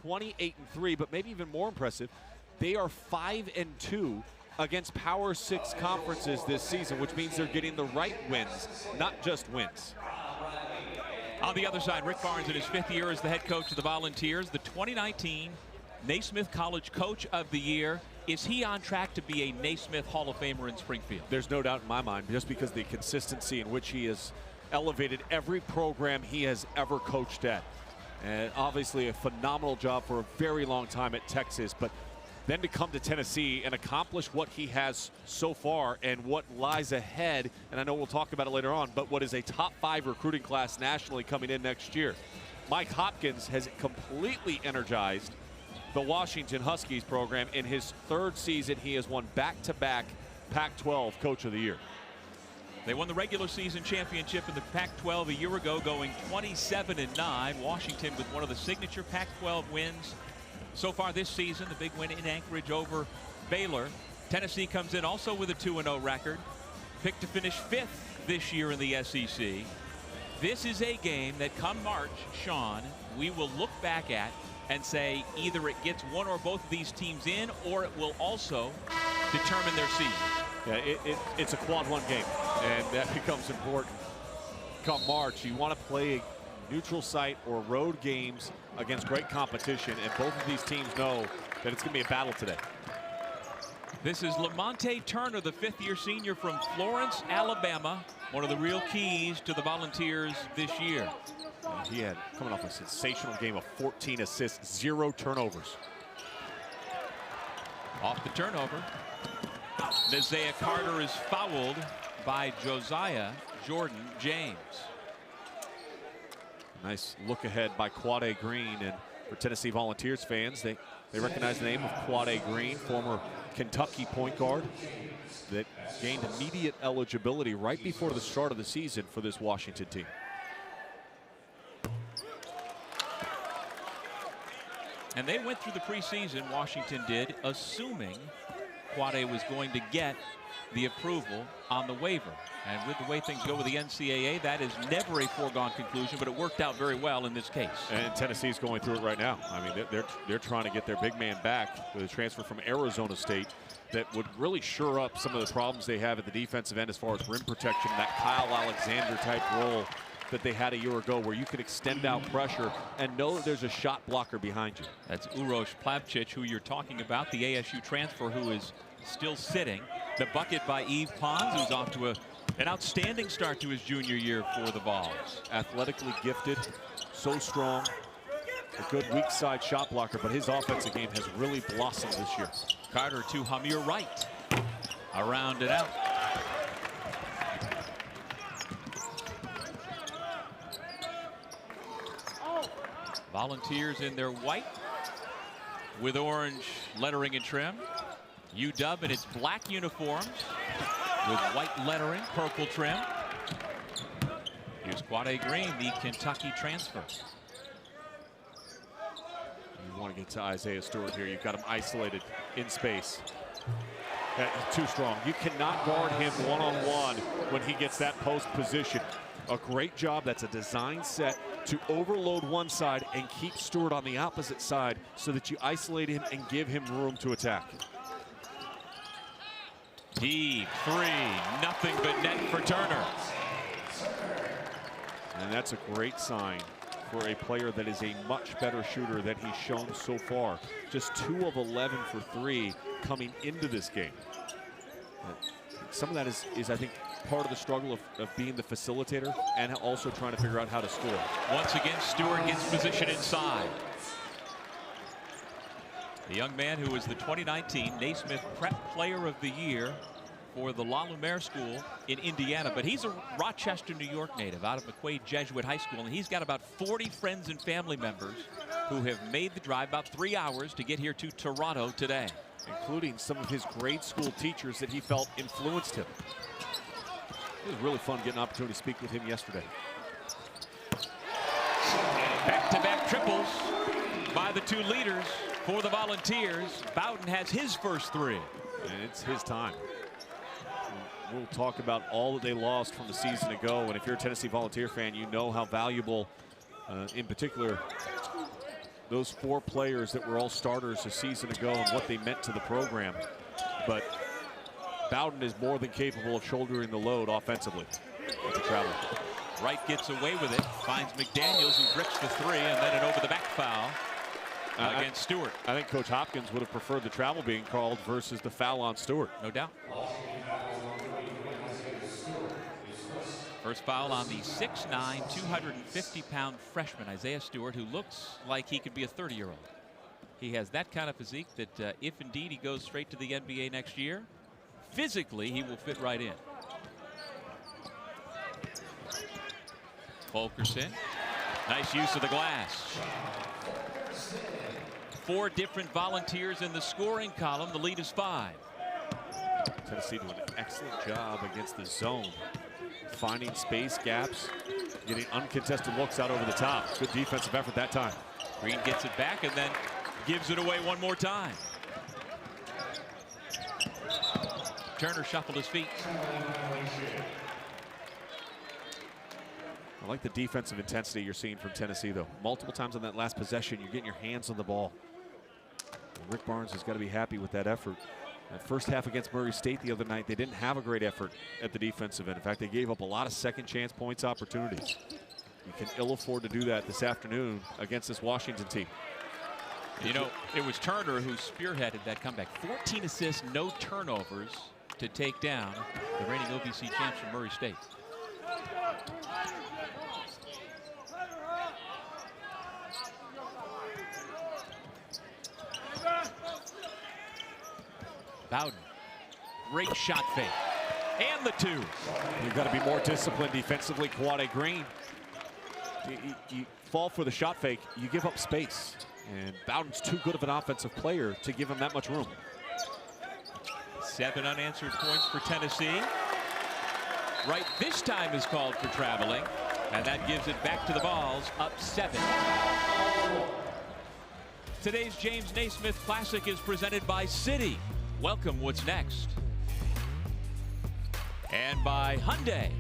28-3, but maybe even more impressive, they are 5-2 against Power 6 conferences this season, which means they're getting the right wins, not just wins. On the other side, Rick Barnes in his 5th year as the head coach of the Volunteers, the 2019 Naismith College Coach of the Year. Is he on track to be a Naismith Hall of Famer in Springfield? There's no doubt in my mind, just because of the consistency in which he has elevated every program he has ever coached at. And obviously a phenomenal job for a very long time at Texas, but then to come to Tennessee and accomplish what he has so far and what lies ahead, and I know we'll talk about it later on, but what is a top 5 recruiting class nationally coming in next year. Mike Hopkins has completely energized the Washington Huskies program. In his 3rd season, he has won back-to-back Pac-12 Coach of the Year. They won the regular season championship in the Pac-12 a year ago, going 27-9. Washington with one of the signature Pac-12 wins so far this season, the big win in Anchorage over Baylor. Tennessee comes in also with a 2-0 record, picked to finish 5th this year in the SEC. This is a game that come March, Sean, we will look back at and say either it gets one or both of these teams in, or it will also determine their seed. Yeah, it's a quad 1 game, and that becomes important. Come March, you want to play neutral site or road games against great competition, and both of these teams know that it's going to be a battle today. This is Lamonte Turner, the 5th-year senior from Florence, Alabama, one of the real keys to the Volunteers this year. He had, coming off a sensational game of 14 assists, 0 turnovers. Off the turnover, Neziah Carter is fouled by Josiah Jordan James. Nice look ahead by Quade Green, and for Tennessee Volunteers fans, they recognize the name of Quade Green, former Kentucky point guard that gained immediate eligibility right before the start of the season for this Washington team. And they went through the preseason, Washington did, assuming Quade was going to get the approval on the waiver. And with the way things go with the NCAA, that is never a foregone conclusion, but it worked out very well in this case. And Tennessee's going through it right now. I mean, they're trying to get their big man back with a transfer from Arizona State that would really shore up some of the problems they have at the defensive end as far as rim protection, that Kyle Alexander type role that they had a year ago, where you can extend out pressure and know that there's a shot blocker behind you. That's Uroš Plavčić, who you're talking about, the ASU transfer who is still sitting. The bucket by Yves Pons, who's off to an outstanding start to his junior year for the Vols. Athletically gifted, so strong, a good weak side shot blocker, but his offensive game has really blossomed this year. Carter to Hamir Wright, around and out. Volunteers in their white with orange lettering and trim. UW in its black uniforms with white lettering, purple trim. Here's Quade Green, the Kentucky transfer. You want to get to Isaiah Stewart here. You've got him isolated in space. Too strong. You cannot guard him one-on-one when he gets that post position. A great job. That's a design set to overload one side and keep Stewart on the opposite side so that you isolate him and give him room to attack. Deep three, nothing but net for Turner. And that's a great sign for a player that is a much better shooter than he's shown so far. Just 2 of 11 for 3 coming into this game. Some of that is I think, part of the struggle of being the facilitator and also trying to figure out how to score. Once again, Stewart gets position inside. The young man who was the 2019 Naismith Prep Player of the Year for the La Lumiere School in Indiana, but he's a Rochester, New York native out of McQuaid Jesuit High School, and he's got about 40 friends and family members who have made the drive about 3 hours to get here to Toronto today, including some of his grade school teachers that he felt influenced him. It was really fun getting an opportunity to speak with him yesterday. Back-to-back triples by the 2 leaders for the Volunteers. Bowden has his first 3. And it's his time. We'll talk about all that they lost from the season ago. And if you're a Tennessee Volunteer fan, you know how valuable, in particular, those 4 players that were all starters a season ago and what they meant to the program. But Bowden is more than capable of shouldering the load offensively at the travel. Wright gets away with it, finds McDaniels, who bricks the 3, and then an over-the-back foul against Stewart. I think Coach Hopkins would have preferred the travel being called versus the foul on Stewart. No doubt. First foul on the 6'9", 250-pound freshman, Isaiah Stewart, who looks like he could be a 30-year-old. He has that kind of physique that if indeed he goes straight to the NBA next year, physically he will fit right in. Fulkerson, nice use of the glass. 4 different Volunteers in the scoring column. The lead is 5. Tennessee doing an excellent job against the zone, finding space, gaps, getting uncontested looks out over the top. Good defensive effort that time. Green gets it back and then gives it away one more time. Turner shuffled his feet. I like the defensive intensity you're seeing from Tennessee, though. Multiple times on that last possession, you're getting your hands on the ball. And Rick Barnes has got to be happy with that effort. That first half against Murray State the other night, they didn't have a great effort at the defensive end. In fact, they gave up a lot of second chance points opportunities. You can ill afford to do that this afternoon against this Washington team. You know, it was Turner who spearheaded that comeback. 14 assists, no turnovers to take down the reigning OVC champs from Murray State. Bowden, great shot fake, and the 2. You've got to be more disciplined defensively, Quade Green. You fall for the shot fake, you give up space. And Bowden's too good of an offensive player to give him that much room. 7 unanswered points for Tennessee. Wright this time is called for traveling, and that gives it back to the Vols, up 7. Today's James Naismith Classic is presented by Citi. Welcome what's next. And by Hyundai.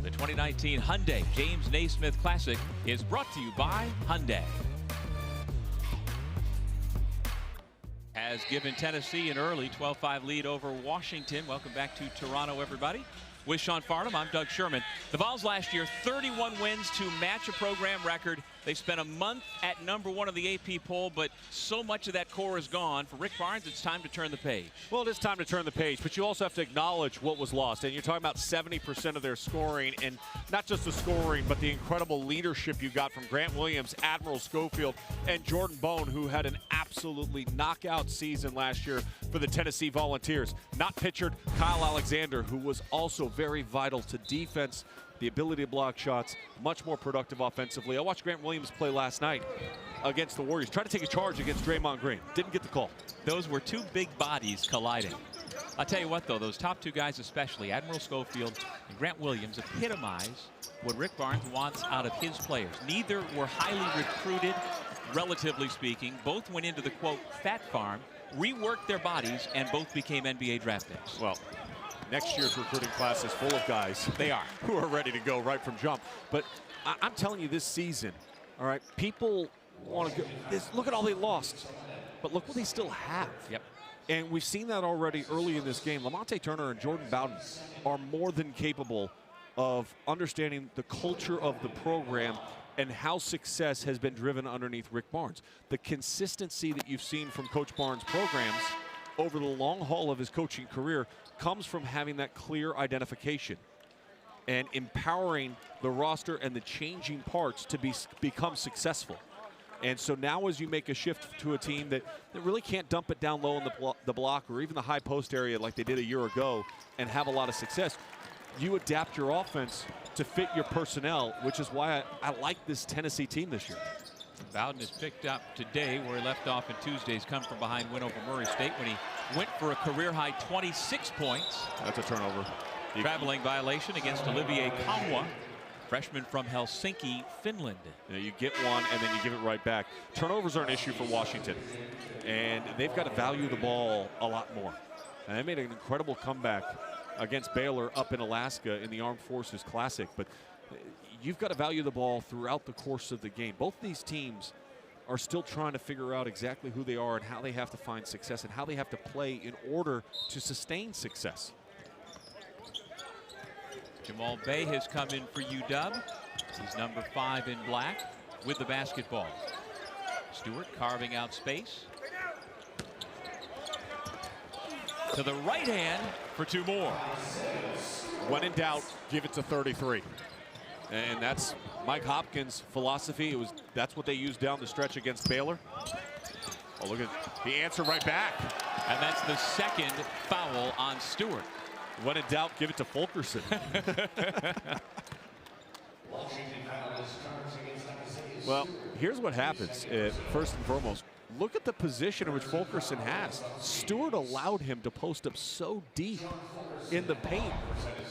The 2019 Hyundai James Naismith Classic is brought to you by Hyundai. Has given Tennessee an early 12-5 lead over Washington. Welcome back to Toronto, everybody. With Sean Farnham, I'm Doug Sherman. The Vols last year, 31 wins to match a program record. They spent a month at #1 of the AP poll, but so much of that core is gone. For Rick Barnes, it's time to turn the page. Well, it is time to turn the page, but you also have to acknowledge what was lost. And you're talking about 70% of their scoring, and not just the scoring, but the incredible leadership you got from Grant Williams, Admiral Schofield, and Jordan Bone, who had an absolutely knockout season last year for the Tennessee Volunteers. Not pictured Kyle Alexander, who was also very vital to defense, the ability to block shots, much more productive offensively. I watched Grant Williams play last night against the Warriors. Tried to take a charge against Draymond Green. Didn't get the call. Those were 2 big bodies colliding. I'll tell you what, though, those top 2 guys especially, Admiral Schofield and Grant Williams, epitomize what Rick Barnes wants out of his players. Neither were highly recruited, relatively speaking. Both went into the, quote, fat farm, reworked their bodies, and both became NBA draft picks. Well, next year's recruiting class is full of guys. They are. Who are ready to go right from jump. But I'm telling you, this season, all right, people want to go. Look at all they lost. But look what they still have. Yep. And we've seen that already early in this game. Lamonte Turner and Jordan Bowden are more than capable of understanding the culture of the program and how success has been driven underneath Rick Barnes. The consistency that you've seen from Coach Barnes' programs over the long haul of his coaching career comes from having that clear identification and empowering the roster and the changing parts to become successful. And so now as you make a shift to a team that really can't dump it down low in the block or even the high post area like they did a year ago and have a lot of success, you adapt your offense to fit your personnel, which is why I like this Tennessee team this year. Bowden is picked up today where he left off in Tuesday's come from behind win over Murray State when he went for a career-high 26 points. That's a turnover. Traveling violation against Olivier Kamwa, freshman from Helsinki, Finland. You know, you get one and then you give it right back. Turnovers are an issue for Washington, and they've got to value the ball a lot more. And they made an incredible comeback against Baylor up in Alaska in the Armed Forces Classic, but you've got to value the ball throughout the course of the game. Both these teams are still trying to figure out exactly who they are and how they have to find success and how they have to play in order to sustain success. Jamal Bey has come in for UW. He's number 5 in black with the basketball. Stewart carving out space. To the right hand for 2 more. When in doubt, give it to 33. And that's Mike Hopkins' philosophy. That's what they used down the stretch against Baylor. Oh, look at the answer right back. And that's the second foul on Stewart. When in doubt, give it to Fulkerson. Well, here's what happens. First and foremost, look at the position in which Fulkerson has. Stewart allowed him to post up so deep in the paint.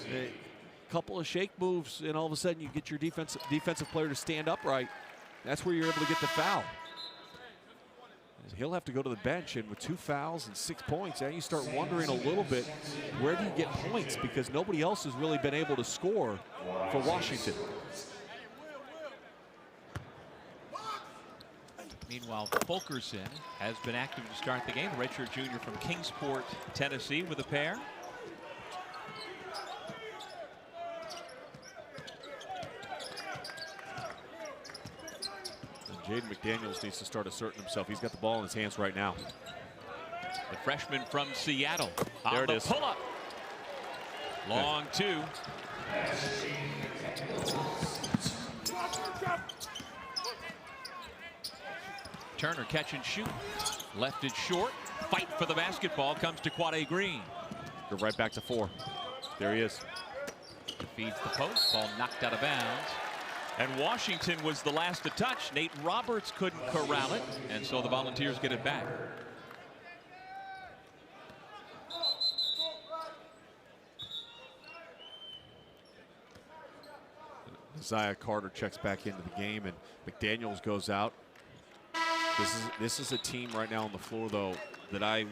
A couple of shake moves, and all of a sudden you get your defensive player to stand upright. That's where you're able to get the foul. He'll have to go to the bench, and with 2 fouls and 6 points, now you start wondering a little bit, where do you get points? Because nobody else has really been able to score for Washington. Meanwhile, Fulkerson has been active to start the game. The redshirt junior from Kingsport, Tennessee, with a pair. Jaden McDaniels needs to start asserting himself. He's got the ball in his hands right now. The freshman from Seattle. There it is. Pull up. Long 2. Turner catch and shoot. Left it short. Fight for the basketball comes to Quade Green. Go right back to 4. There he is. Feeds the post. Ball knocked out of bounds. And Washington was the last to touch. Nate Roberts couldn't corral it, and so the Volunteers get it back. Isaiah Carter checks back into the game, and McDaniels goes out. This is a team right now on the floor, though, that I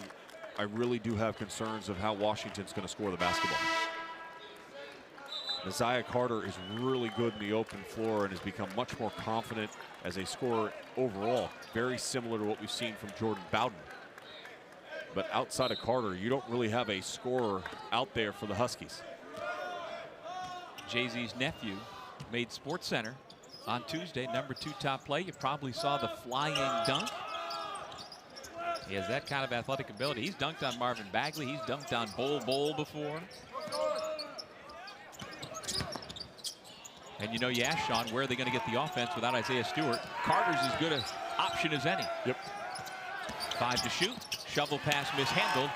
really do have concerns of how Washington's going to score the basketball. Isaiah Carter is really good in the open floor and has become much more confident as a scorer overall. Very similar to what we've seen from Jordan Bowden. But outside of Carter, you don't really have a scorer out there for the Huskies. Jay-Z's nephew made SportsCenter on Tuesday, number 2 top play. You probably saw the flying dunk. He has that kind of athletic ability. He's dunked on Marvin Bagley. He's dunked on Bol before. And you asked Sean, where are they going to get the offense without Isaiah Stewart? Carter's as good an option as any. Yep. 5 to shoot. Shovel pass mishandled.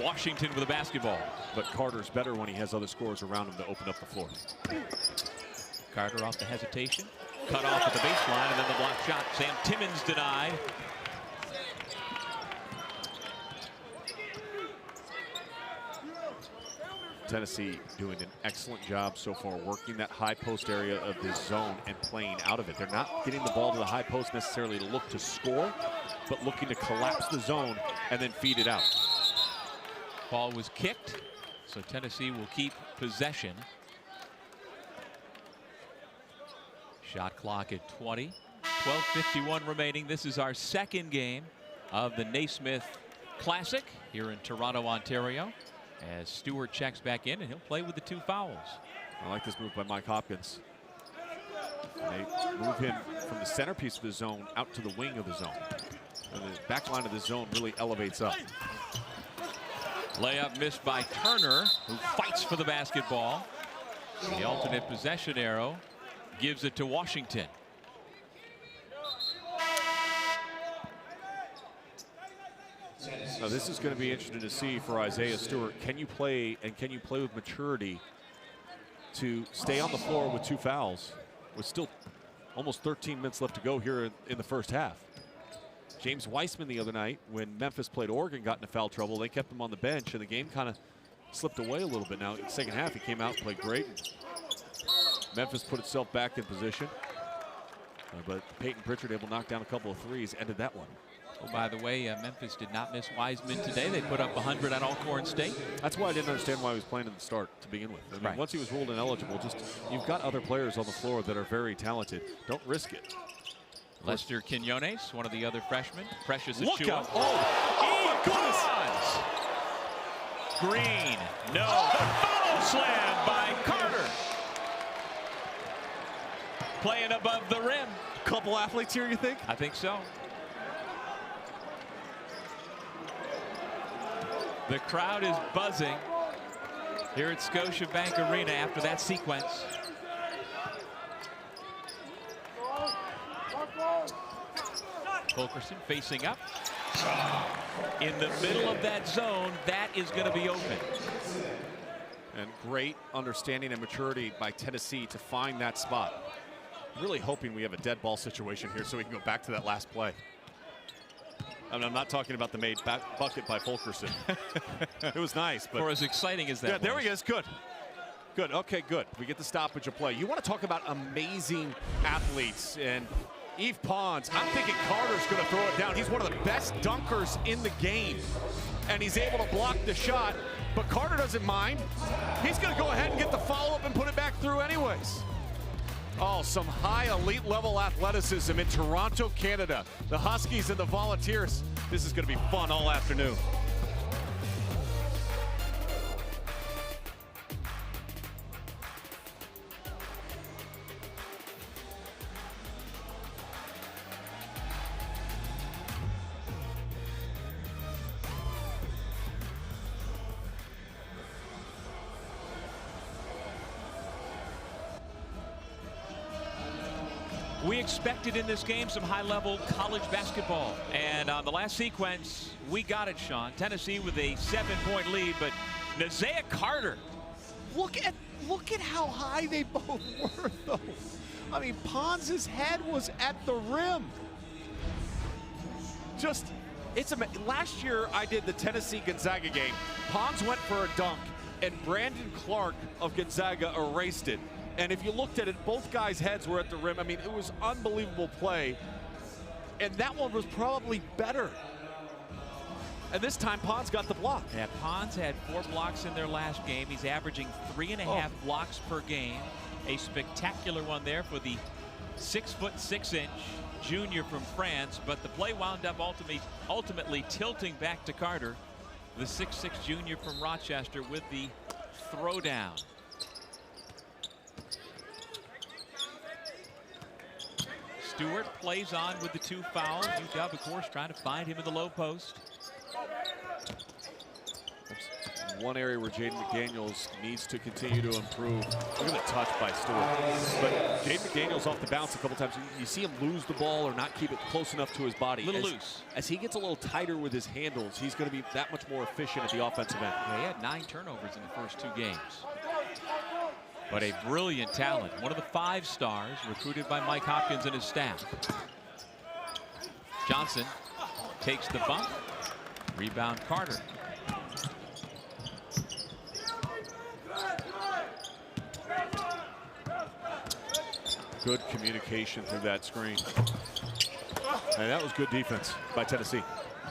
Washington with a basketball. But Carter's better when he has other scorers around him to open up the floor. Carter off the hesitation. Cut off at the baseline, and then the block shot. Sam Timmons denied. Tennessee doing an excellent job so far working that high post area of this zone and playing out of it. They're not getting the ball to the high post necessarily to look to score, but looking to collapse the zone and then feed it out. Ball was kicked, so Tennessee will keep possession. Shot clock at 20. 12:51 remaining. This is our second game of the Naismith Classic here in Toronto, Ontario. As Stewart checks back in, and he'll play with the 2 fouls. I like this move by Mike Hopkins. And they move him from the centerpiece of the zone out to the wing of the zone. And the back line of the zone really elevates up. Layup missed by Turner, who fights for the basketball. The alternate possession arrow gives it to Washington. Now this is going to be interesting to see for Isaiah Stewart. Can you play, and can you play with maturity to stay on the floor with 2 fouls with still almost 13 minutes left to go here in the first half? James Weissman the other night, when Memphis played Oregon, got into foul trouble. They kept him on the bench, and the game kind of slipped away a little bit. Now in the second half, he came out and played great. Memphis put itself back in position. But Peyton Pritchard able to knock down a couple of threes, ended that one. Oh, by the way, Memphis did not miss Wiseman today. They put up 100 on Alcorn State. That's why I didn't understand why he was playing in the start to begin with. I mean, right. Once he was ruled ineligible, just you've got other players on the floor that are very talented. Don't risk it. Lester Quinones, one of the other freshmen. Precious Look Achiuwa. out. Oh my goodness. Green. No. The follow slam by Carter. Playing above the rim. Couple athletes here, you think? I think so. The crowd is buzzing here at Scotiabank Arena after that sequence. Fulkerson facing up. In the middle of that zone, that is going to be open. And great understanding and maturity by Tennessee to find that spot. Really hoping we have a dead ball situation here so we can go back to that last play. And I'm not talking about the made back bucket by Fulkerson. It was nice, but for as exciting as that yeah, was. there he is. Good. Good. Okay, good. We get the stoppage of play. You want to talk about amazing athletes, and Yves Pons, I'm thinking Carter's going to throw it down. He's one of the best dunkers in the game, and he's able to block the shot, but Carter doesn't mind. He's going to go ahead and get the follow-up and put it back through anyways. Oh, some high elite level athleticism in Toronto, Canada. The Huskies and the Volunteers. This is going to be fun all afternoon. We expected in this game some high-level college basketball. And on the last sequence, we got it, Sean. Tennessee with a 7-point lead, but Nazeah Carter. Look at how high they both were, though. I mean, Pons' head was at the rim. Just, it's amazing. Last year, I did the Tennessee-Gonzaga game. Pons went for a dunk, and Brandon Clark of Gonzaga erased it. And if you looked at it, both guys' heads were at the rim. I mean, it was unbelievable play. And that one was probably better. And this time, Pons got the block. Yeah, Pons had 4 blocks in their last game. He's averaging 3.5 blocks per game. A spectacular one there for the 6'6" junior from France. But the play wound up ultimately tilting back to Carter, the 6'6" junior from Rochester, with the throwdown. Stewart plays on with the 2 fouls. UW, of course, trying to find him in the low post. That's one area where Jaden McDaniels needs to continue to improve. Look at the touch by Stewart. But Jaden McDaniels off the bounce a couple times. You see him lose the ball or not keep it close enough to his body. A little loose. As he gets a little tighter with his handles, he's going to be that much more efficient at the offensive end. Yeah, he had 9 turnovers in the first 2 games. But a brilliant talent. One of the 5 stars recruited by Mike Hopkins and his staff. Johnson takes the bump. Rebound Carter. Good communication through that screen. And that was good defense by Tennessee.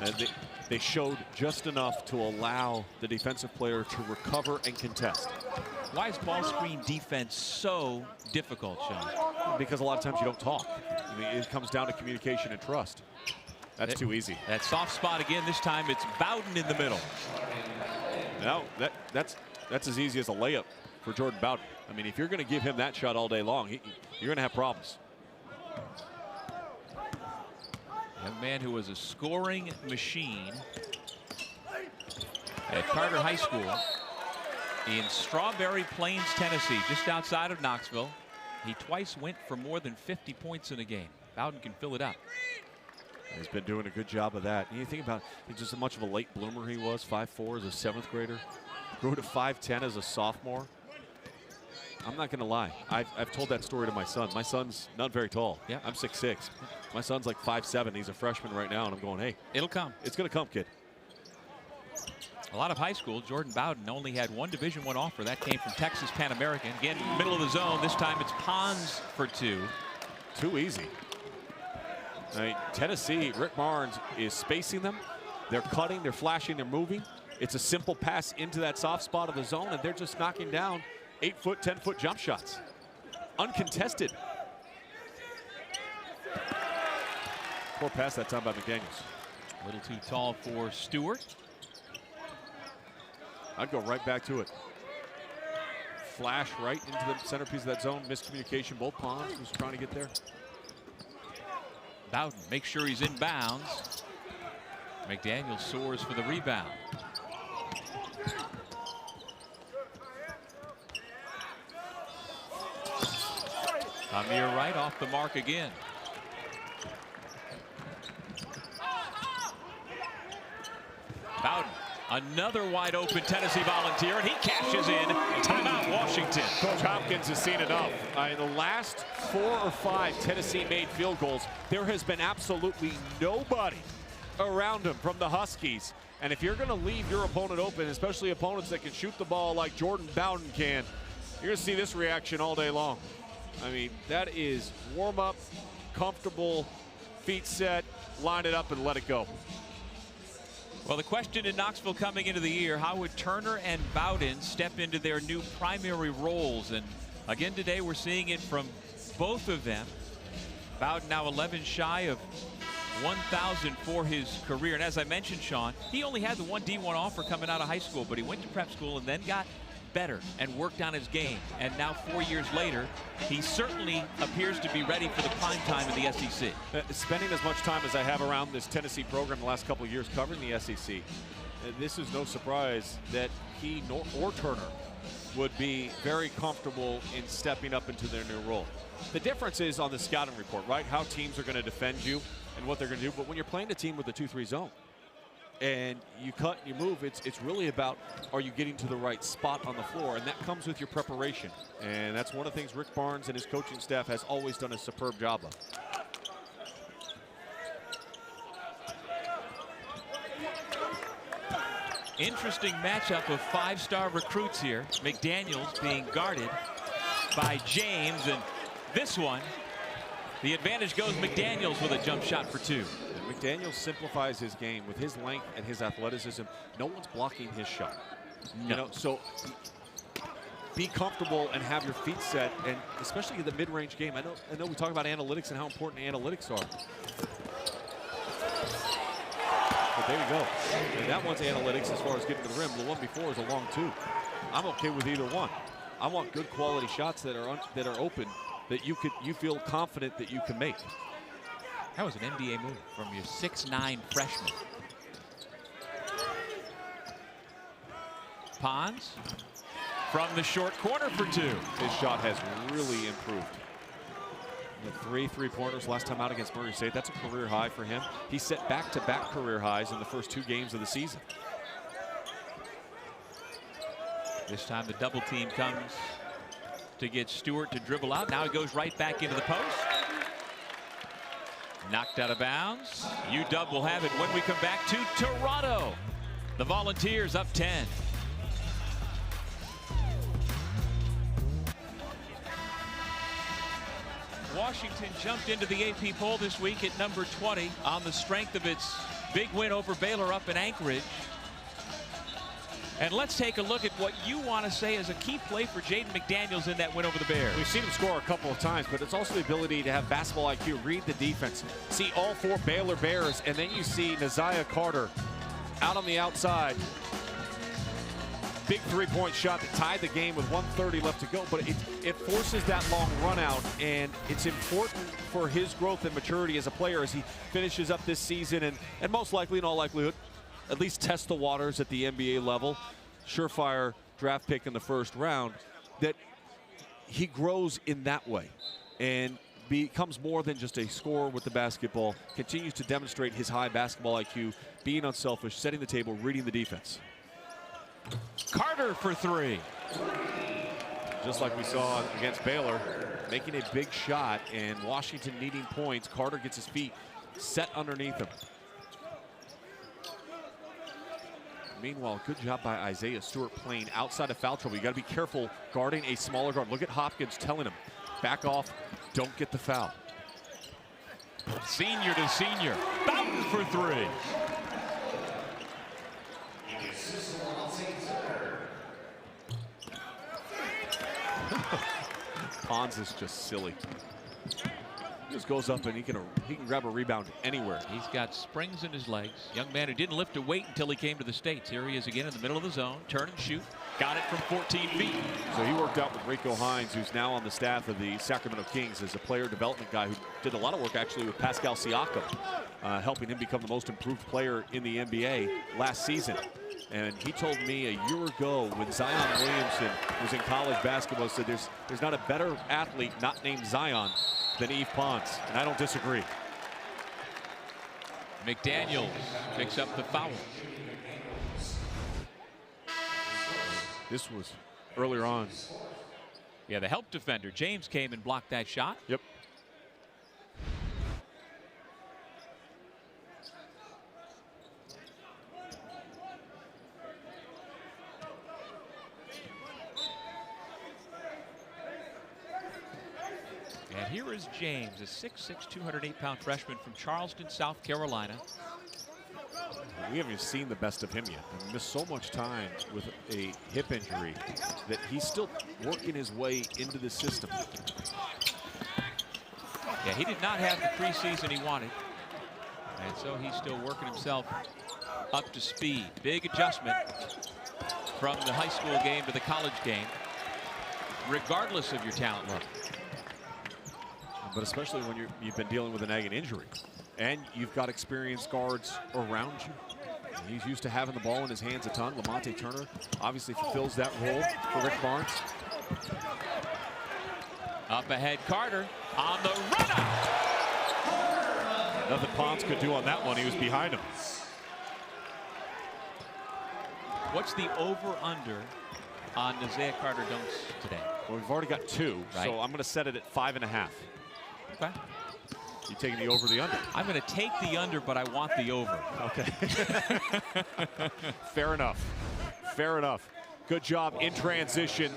And they showed just enough to allow the defensive player to recover and contest. Why is ball screen defense so difficult, Sean? Because a lot of times you don't talk. I mean, it comes down to communication and trust. That's too easy. That soft spot again. This time it's Bowden in the middle. No, that's as easy as a layup for Jordan Bowden. I mean, if you're going to give him that shot all day long, you're going to have problems. A man who was a scoring machine at Carter High School in Strawberry Plains, Tennessee, just outside of Knoxville. He twice went for more than 50 points in a game. Bowden can fill it up. He's been doing a good job of that. And you think about just how much of a late bloomer he was, 5'4" as a 7th grader. Grew to 5'10" as a sophomore. I'm not going to lie. I've told that story to my son. My son's not very tall. Yeah. I'm 6'6". My son's like 5'7". He's a freshman right now, and I'm going, hey. It'll come. It's going to come, kid. A lot of high school, Jordan Bowden only had 1 Division I offer. That came from Texas Pan American. Again, middle of the zone. This time it's Pons for 2. Too easy. I mean, Tennessee, Rick Barnes is spacing them. They're cutting, they're flashing, they're moving. It's a simple pass into that soft spot of the zone, and they're just knocking down 8-foot, 10-foot jump shots. Uncontested. Poor pass that time by McDaniels. A little too tall for Stewart. I'd go right back to it. Flash right into the centerpiece of that zone. Miscommunication. Both Pons was trying to get there. Bowden makes sure he's in bounds. McDaniels soars for the rebound. Amir Wright off the mark again. Bowden, another wide open Tennessee Volunteer, and he cashes in. Timeout, Washington. Coach Hopkins has seen enough. In the last 4 or 5 Tennessee made field goals, there has been absolutely nobody around him from the Huskies. And if you're going to leave your opponent open, especially opponents that can shoot the ball like Jordan Bowden can, you're going to see this reaction all day long. I mean, that is warm up, comfortable, feet set, line it up and let it go. Well, the question in Knoxville coming into the year, how would Turner and Bowden step into their new primary roles? And again today we're seeing it from both of them. Bowden now 11 shy of 1,000 for his career. And as I mentioned, Sean, he only had the one D1 offer coming out of high school, but he went to prep school and then got better and worked on his game. And now 4 years later, he certainly appears to be ready for the prime time in the SEC. Spending as much time as I have around this Tennessee program the last couple of years covering the SEC, this is no surprise that he or Turner would be very comfortable in stepping up into their new role. The difference is on the scouting report, right? How teams are going to defend you and what they're going to do. But when you're playing a team with a 2-3 zone, and you cut and you move, it's really about, are you getting to the right spot on the floor? And that comes with your preparation. And that's one of the things Rick Barnes and his coaching staff has always done a superb job of. Interesting matchup of 5-star recruits here. McDaniels being guarded by James, and this one, the advantage goes McDaniels with a jump shot for 2. McDaniels simplifies his game with his length and his athleticism. No one's blocking his shot. No. You know, so be comfortable and have your feet set, and especially in the mid-range game. I know we talk about analytics and how important analytics are. But there you go. And that one's analytics as far as getting to the rim. The one before is a long 2. I'm okay with either one. I want good quality shots that are open, that you feel confident that you can make. That was an NBA move from your 6'9" freshman. Pons from the short corner for 2. His shot has really improved. The 3 3-pointers last time out against Murray State. That's a career high for him. He set back-to-back career highs in the first 2 games of the season. This time the double team comes to get Stewart to dribble out. Now he goes right back into the post. Knocked out of bounds. UW will have it when we come back to Toronto. The Volunteers up 10. Washington jumped into the AP poll this week at number 20 on the strength of its big win over Baylor up in Anchorage. And let's take a look at what you want to say is a key play for Jaden McDaniels in that win over the Bears. We've seen him score a couple of times, but it's also the ability to have basketball IQ, read the defense, see all 4 Baylor Bears, and then you see Neziah Carter out on the outside. Big 3-point shot that tied the game with 1:30 left to go, but it forces that long run out, and it's important for his growth and maturity as a player as he finishes up this season and most likely, in all likelihood, at least test the waters at the NBA level. Surefire draft pick in the first round, that he grows in that way and becomes more than just a scorer with the basketball, continues to demonstrate his high basketball IQ, being unselfish, setting the table, reading the defense. Carter for 3. Just like we saw against Baylor, making a big shot, and Washington needing points. Carter gets his feet set underneath him. Meanwhile, good job by Isaiah Stewart playing outside of foul trouble. You got to be careful guarding a smaller guard. Look at Hopkins telling him, back off, don't get the foul. Senior to senior. Bowden for 3. Pons is just silly. Just goes up and he can grab a rebound anywhere. He's got springs in his legs. Young man who didn't lift a weight until he came to the States. Here he is again in the middle of the zone. Turn and shoot. Got it from 14 feet. So he worked out with Rico Hines, who's now on the staff of the Sacramento Kings as a player development guy who did a lot of work actually with Pascal Siakam, helping him become the most improved player in the NBA last season. And he told me a year ago when Zion Williamson was in college basketball, said there's not a better athlete not named Zion than Yves Pons, and I don't disagree. McDaniels picks up the foul. This was earlier on. Yeah, the help defender, James, came and blocked that shot. Yep. And here is James, a 6'6", 208-pound freshman from Charleston, South Carolina. We haven't even seen the best of him yet. He missed so much time with a hip injury that he's still working his way into the system. Yeah, he did not have the preseason he wanted. And so he's still working himself up to speed. Big adjustment from the high school game to the college game, regardless of your talent level. But especially when you've been dealing with a nagging injury and you've got experienced guards around you. He's used to having the ball in his hands a ton. Lamonte Turner obviously fulfills that role for Rick Barnes. Up ahead, Carter on the run. Nothing Pons could do on that one. He was behind him. What's the over-under on Isaiah Carter dunks today? Well, we've already got 2, right. So I'm going to set it at 5.5. Okay. You taking the over, the under? I'm going to take the under, but I want the over. Okay. Fair enough. Fair enough. Good job in transition.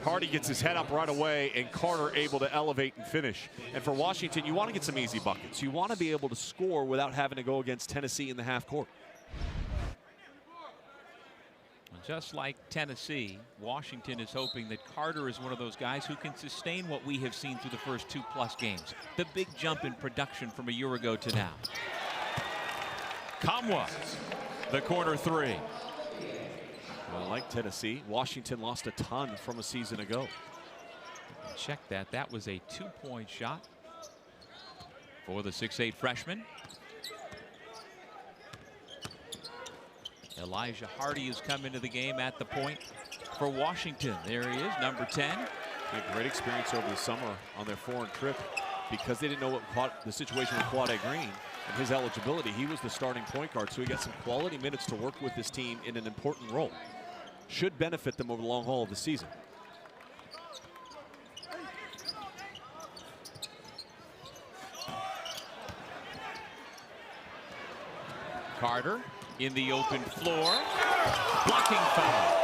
Hardy gets his head up right away, and Carter able to elevate and finish. And for Washington, you want to get some easy buckets. You want to be able to score without having to go against Tennessee in the half court. Just like Tennessee, Washington is hoping that Carter is one of those guys who can sustain what we have seen through the first 2+ games. The big jump in production from a year ago to now. Kamwa, the corner 3. Well, like Tennessee, Washington lost a ton from a season ago. Check that. That was a 2-point shot for the 6'8" freshman. Elijah Hardy has come into the game at the point for Washington. There he is, number 10. He had great experience over the summer on their foreign trip because they didn't know what the situation with Quade Green and his eligibility. He was the starting point guard, so he got some quality minutes to work with this team in an important role. Should benefit them over the long haul of the season. Carter in the open floor, blocking foul.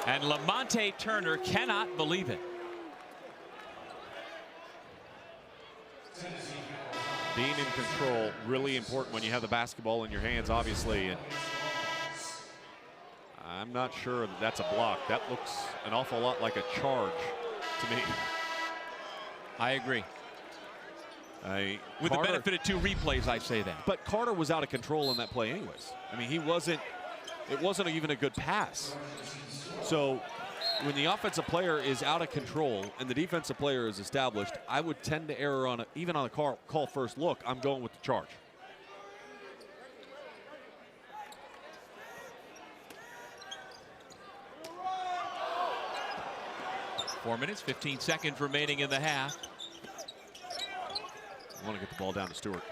And Lamonte Turner cannot believe it. Being in control, really important when you have the basketball in your hands, obviously. And I'm not sure that that's a block. That looks an awful lot like a charge to me. I agree. With Carter, the benefit of 2 replays, I say that. But Carter was out of control in that play anyways. I mean, it wasn't even a good pass. So when the offensive player is out of control and the defensive player is established, I would tend to err on even on a call first look. I'm going with the charge. Four minutes, 15 seconds remaining in the half. I want to get the ball down to Stewart.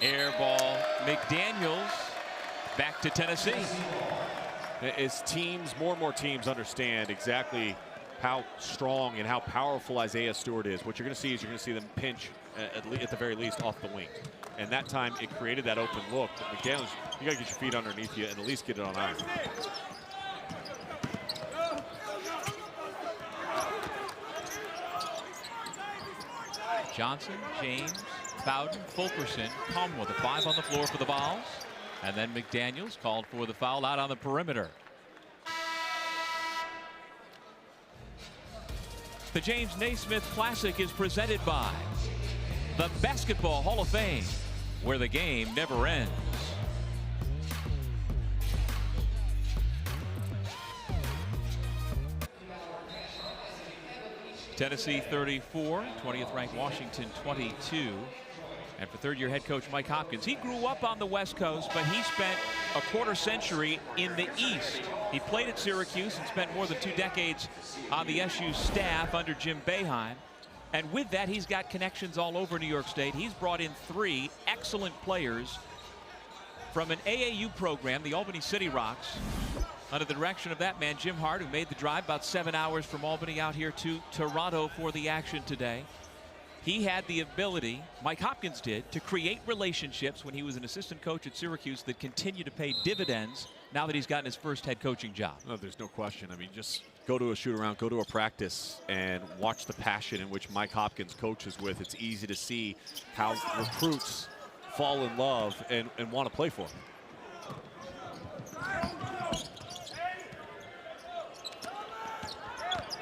Air ball, McDaniels back to Tennessee. As more and more teams understand exactly how strong and how powerful Isaiah Stewart is, what you're going to see is them pinch at the very least off the wing. And that time it created that open look. But McDaniels, you got to get your feet underneath you and at least get it on iron. Johnson, James, Bowden, Fulkerson, Kamwa, the 5 on the floor for the Vols. And then McDaniels called for the foul out on the perimeter. The James Naismith Classic is presented by the Basketball Hall of Fame, where the game never ends. Tennessee 34, 20th ranked Washington 22. And for third-year head coach Mike Hopkins, he grew up on the West Coast, but he spent a quarter century in the East. He played at Syracuse and spent more than 2 decades on the SU staff under Jim Boeheim. And with that, he's got connections all over New York State. He's brought in 3 excellent players from an AAU program, the Albany City Rocks, under the direction of that man, Jim Hart, who made the drive about 7 hours from Albany out here to Toronto for the action today. He had the ability, Mike Hopkins did, to create relationships when he was an assistant coach at Syracuse that continue to pay dividends now that he's gotten his first head coaching job. No, there's no question. I mean, just go to a shoot around, go to a practice, and watch the passion in which Mike Hopkins coaches with. It's easy to see how recruits fall in love and want to play for him.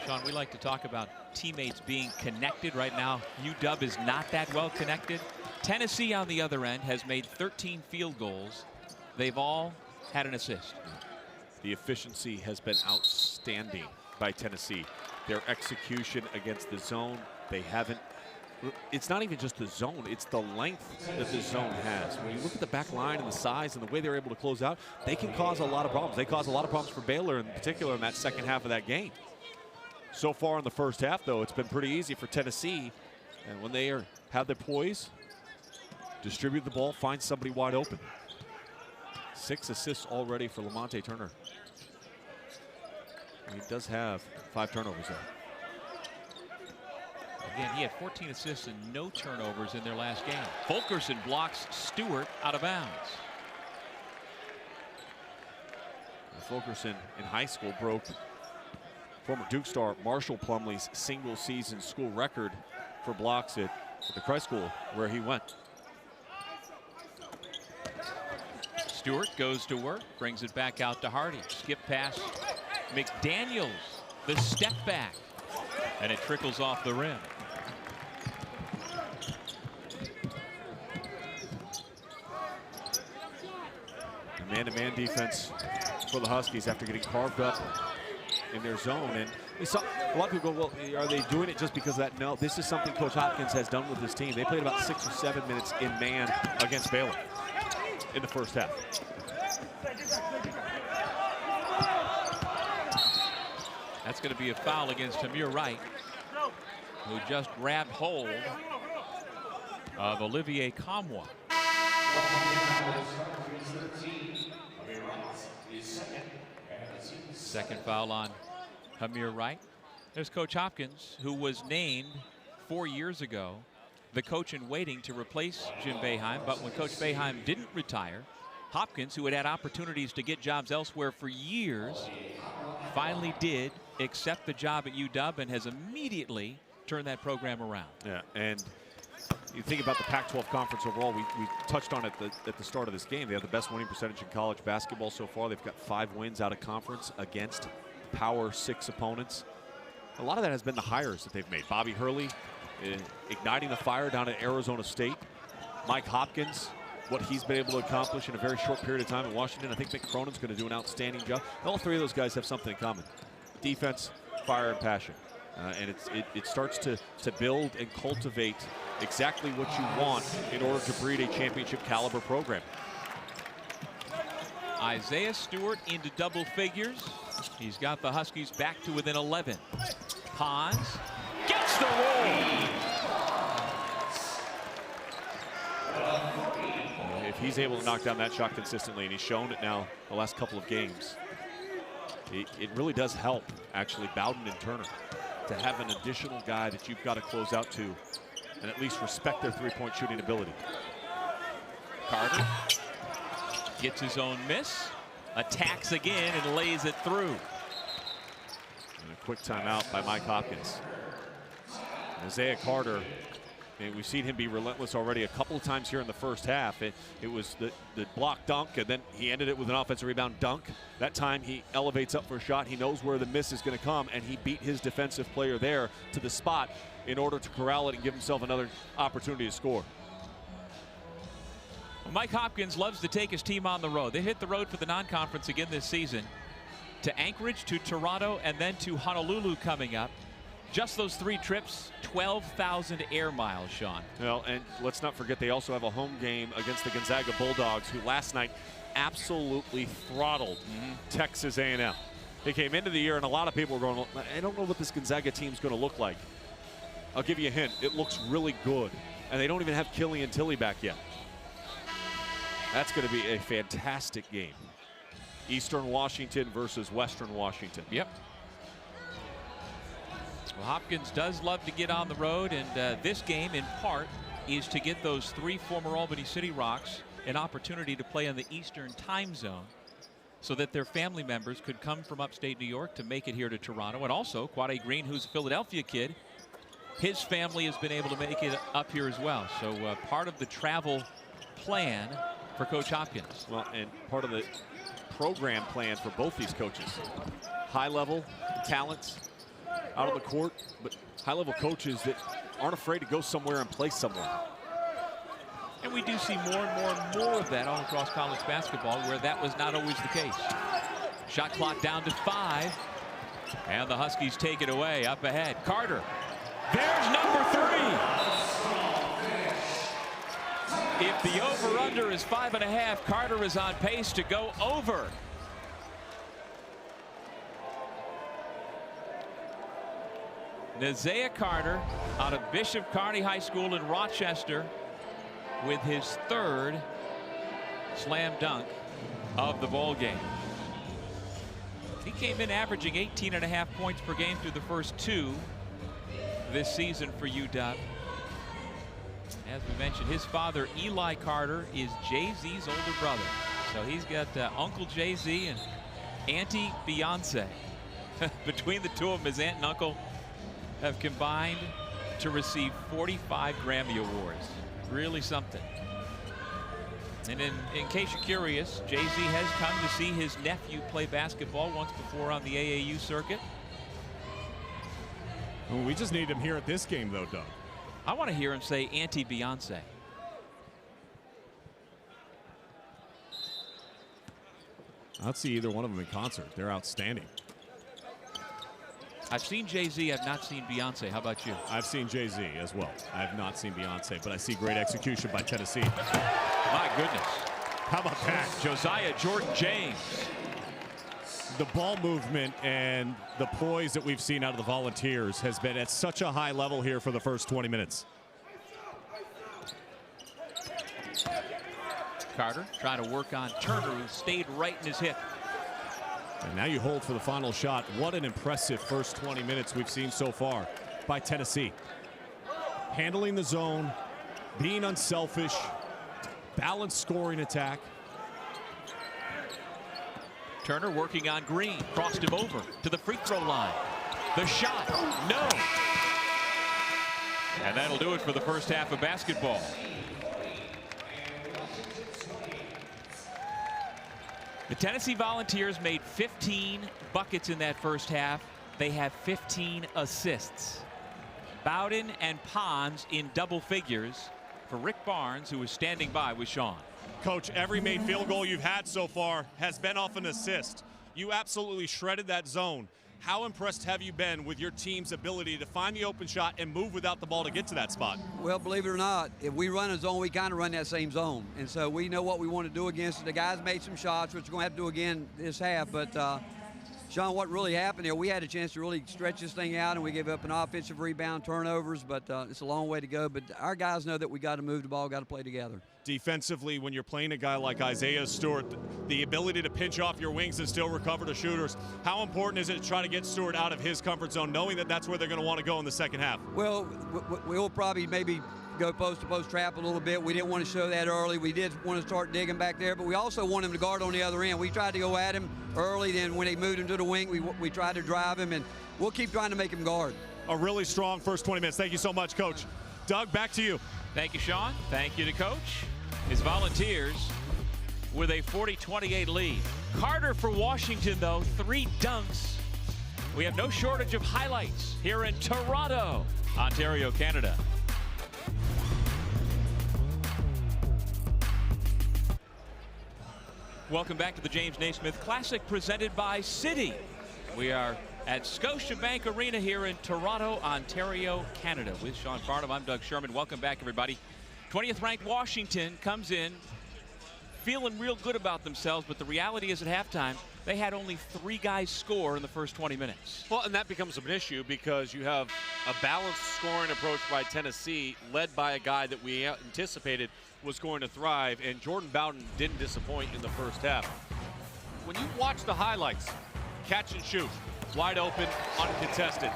Sean, we like to talk about teammates being connected. Right now, UW is not that well connected. Tennessee, on the other end, has made 13 field goals. They've all had an assist. The efficiency has been outstanding by Tennessee. Their execution against the zone, they haven't. It's not even just the zone, it's the length that the zone has. When you look at the back line and the size and the way they're able to close out, they can cause a lot of problems. They caused a lot of problems for Baylor in particular in that second half of that game. So far in the first half, though, it's been pretty easy for Tennessee. And when they have their poise, distribute the ball, find somebody wide open. 6 assists already for Lamonte Turner. And he does have 5 turnovers, though. Again, he had 14 assists and no turnovers in their last game. Fulkerson blocks Stewart out of bounds. Fulkerson in high school broke former Duke star Marshall Plumlee's single-season school record for blocks at the Christ School where he went. Stewart goes to work, brings it back out to Hardy. Skip pass, McDaniels, the step back, and it trickles off the rim. Man-to-man defense for the Huskies after getting carved up in their zone. And a lot of people go, well, are they doing it just because of that? No, this is something Coach Hopkins has done with his team. They played about 6 or 7 minutes in man against Baylor in the first half. That's going to be a foul against Tamir Wright, who just grabbed hold of Olivier Kamwa. Second foul on Hamir Wright. There's Coach Hopkins, who was named 4 years ago the coach in waiting to replace Jim Boeheim. But when Coach Boeheim didn't retire, Hopkins, who had had opportunities to get jobs elsewhere for years, finally did accept the job at UW and has immediately turned that program around. Yeah, and you think about the Pac-12 conference overall, we touched on it at the start of this game. They have the best winning percentage in college basketball so far. They've got 5 wins out of conference against Power 6 opponents. A lot of that has been the hires that they've made. Bobby Hurley igniting the fire down at Arizona State. Mike Hopkins, what he's been able to accomplish in a very short period of time in Washington. I think Mick Cronin's going to do an outstanding job. All 3 of those guys have something in common: defense, fire, and passion. And it starts to build and cultivate exactly what you want in order to breed a championship caliber program. Isaiah Stewart into double figures. He's got the Huskies back to within 11. Pons gets the roll. If he's able to knock down that shot consistently, and he's shown it now the last couple of games, it really does help, actually, Bowden and Turner, to have an additional guy that you've got to close out to and at least respect their three-point shooting ability. Carter gets his own miss, attacks again, and lays it through. And a quick timeout by Mike Hopkins. Isaiah Carter And we've seen him be relentless already a couple of times here in the first half. It was the block dunk, and then he ended it with an offensive rebound dunk. That time he elevates up for a shot. He knows where the miss is going to come, and he beat his defensive player there to the spot in order to corral it and give himself another opportunity to score. Well, Mike Hopkins loves to take his team on the road. They hit the road for the non-conference again this season. To Anchorage, to Toronto, and then to Honolulu coming up. Just those 3 trips, 12,000 air miles, Sean. Well, and let's not forget they also have a home game against the Gonzaga Bulldogs, who last night absolutely throttled Texas A&M. They came into the year, and a lot of people were going, I don't know what this Gonzaga team's going to look like. I'll give you a hint. It looks really good. And they don't even have Killian Tilly back yet. That's going to be a fantastic game. Eastern Washington versus Western Washington. Yep. Well, Hopkins does love to get on the road, and this game, in part, is to get those 3 former Albany City Rocks an opportunity to play in the Eastern time zone so that their family members could come from upstate New York to make it here to Toronto. And also, Quade Green, who's a Philadelphia kid, his family has been able to make it up here as well. So part of the travel plan for Coach Hopkins. Well, and part of the program plan for both these coaches. High-level talents out on the court, but high-level coaches that aren't afraid to go somewhere and play somewhere. And we do see more and more of that all across college basketball, where that was not always the case. Shot clock down to 5, and the Huskies take it away. Up ahead, Carter. There's number 3. If the over-under is 5.5, Carter is on pace to go over. Nazea Carter out of Bishop Kearney High School in Rochester with his 3rd slam dunk of the ball game. He came in averaging 18.5 points per game through the first 2 this season for UW. As we mentioned, his father, Eli Carter, is Jay-Z's older brother. So he's got Uncle Jay-Z and Auntie Beyonce. Between the 2 of them, his aunt and uncle have combined to receive 45 Grammy Awards. Really something. And in case you're curious, Jay-Z has come to see his nephew play basketball once before on the AAU circuit. Well, we just need him here at this game, though, Doug. I want to hear him say Auntie Beyonce. I'd see either one of them in concert. They're outstanding. I've seen Jay-Z. I've not seen Beyonce. How about you? I've seen Jay-Z as well. I have not seen Beyonce, but I see great execution by Tennessee. My goodness. How about that? Josiah Jordan-James. The ball movement and the poise that we've seen out of the Volunteers has been at such a high level here for the first 20 minutes. Carter trying to work on Turner, who stayed right in his hip. And now you hold for the final shot. What an impressive first 20 minutes we've seen so far by Tennessee. Handling the zone, being unselfish, balanced scoring attack. Turner working on Green, crossed him over to the free throw line. The shot, no. And that'll do it for the first half of basketball. The Tennessee Volunteers made 15 buckets in that first half. They have 15 assists. Bowden and Pons in double figures for Rick Barnes, who was standing by with Sean. Coach, every made field goal you've had so far has been off an assist. You absolutely shredded that zone. How impressed have you been with your team's ability to find the open shot and move without the ball to get to that spot? Well, believe it or not, if we run a zone, we kind of run that same zone. And so we know what we want to do against it. The guys made some shots, which we're going to have to do again this half. But, Sean, what really happened here, we had a chance to really stretch this thing out, and we gave up an offensive rebound, turnovers, but it's a long way to go. But our guys know that we got to move the ball, got to play together. Defensively, when you're playing a guy like Isaiah Stewart, the ability to pinch off your wings and still recover to shooters, how important is it to try to get Stewart out of his comfort zone, knowing that that's where they're going to want to go in the second half? Well, we'll probably maybe go post-to-post trap a little bit. We didn't want to show that early. We did want to start digging back there, but we also want him to guard on the other end. We tried to go at him early, then when they moved him to the wing, we tried to drive him, and we'll keep trying to make him guard. A really strong first 20 minutes. Thank you so much, Coach. Doug, back to you. Thank you, Sean. Thank you to Coach. His Volunteers with a 40-28 lead. Carter for Washington, though, 3 dunks. We have no shortage of highlights here in Toronto, Ontario, Canada. Welcome back to the James Naismith Classic, presented by Citi. We are at Scotiabank Arena here in Toronto, Ontario, Canada. With Sean Farnham, I'm Doug Sherman. Welcome back, everybody. 20th ranked Washington comes in feeling real good about themselves, but the reality is at halftime, they had only 3 guys score in the first 20 minutes. Well, and that becomes an issue because you have a balanced scoring approach by Tennessee, led by a guy that we anticipated was going to thrive, and Jordan Bowden didn't disappoint in the first half. When you watch the highlights, catch and shoot, wide open, uncontested.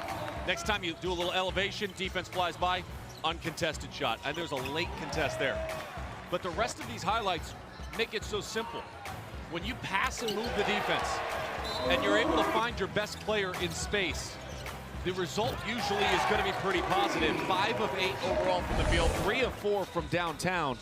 Next time you do a little elevation, defense flies by, uncontested shot. And there's a late contest there. But the rest of these highlights make it so simple. When you pass and move the defense, and you're able to find your best player in space, the result usually is going to be pretty positive. 5 of 8 overall from the field, 3 of 4 from downtown,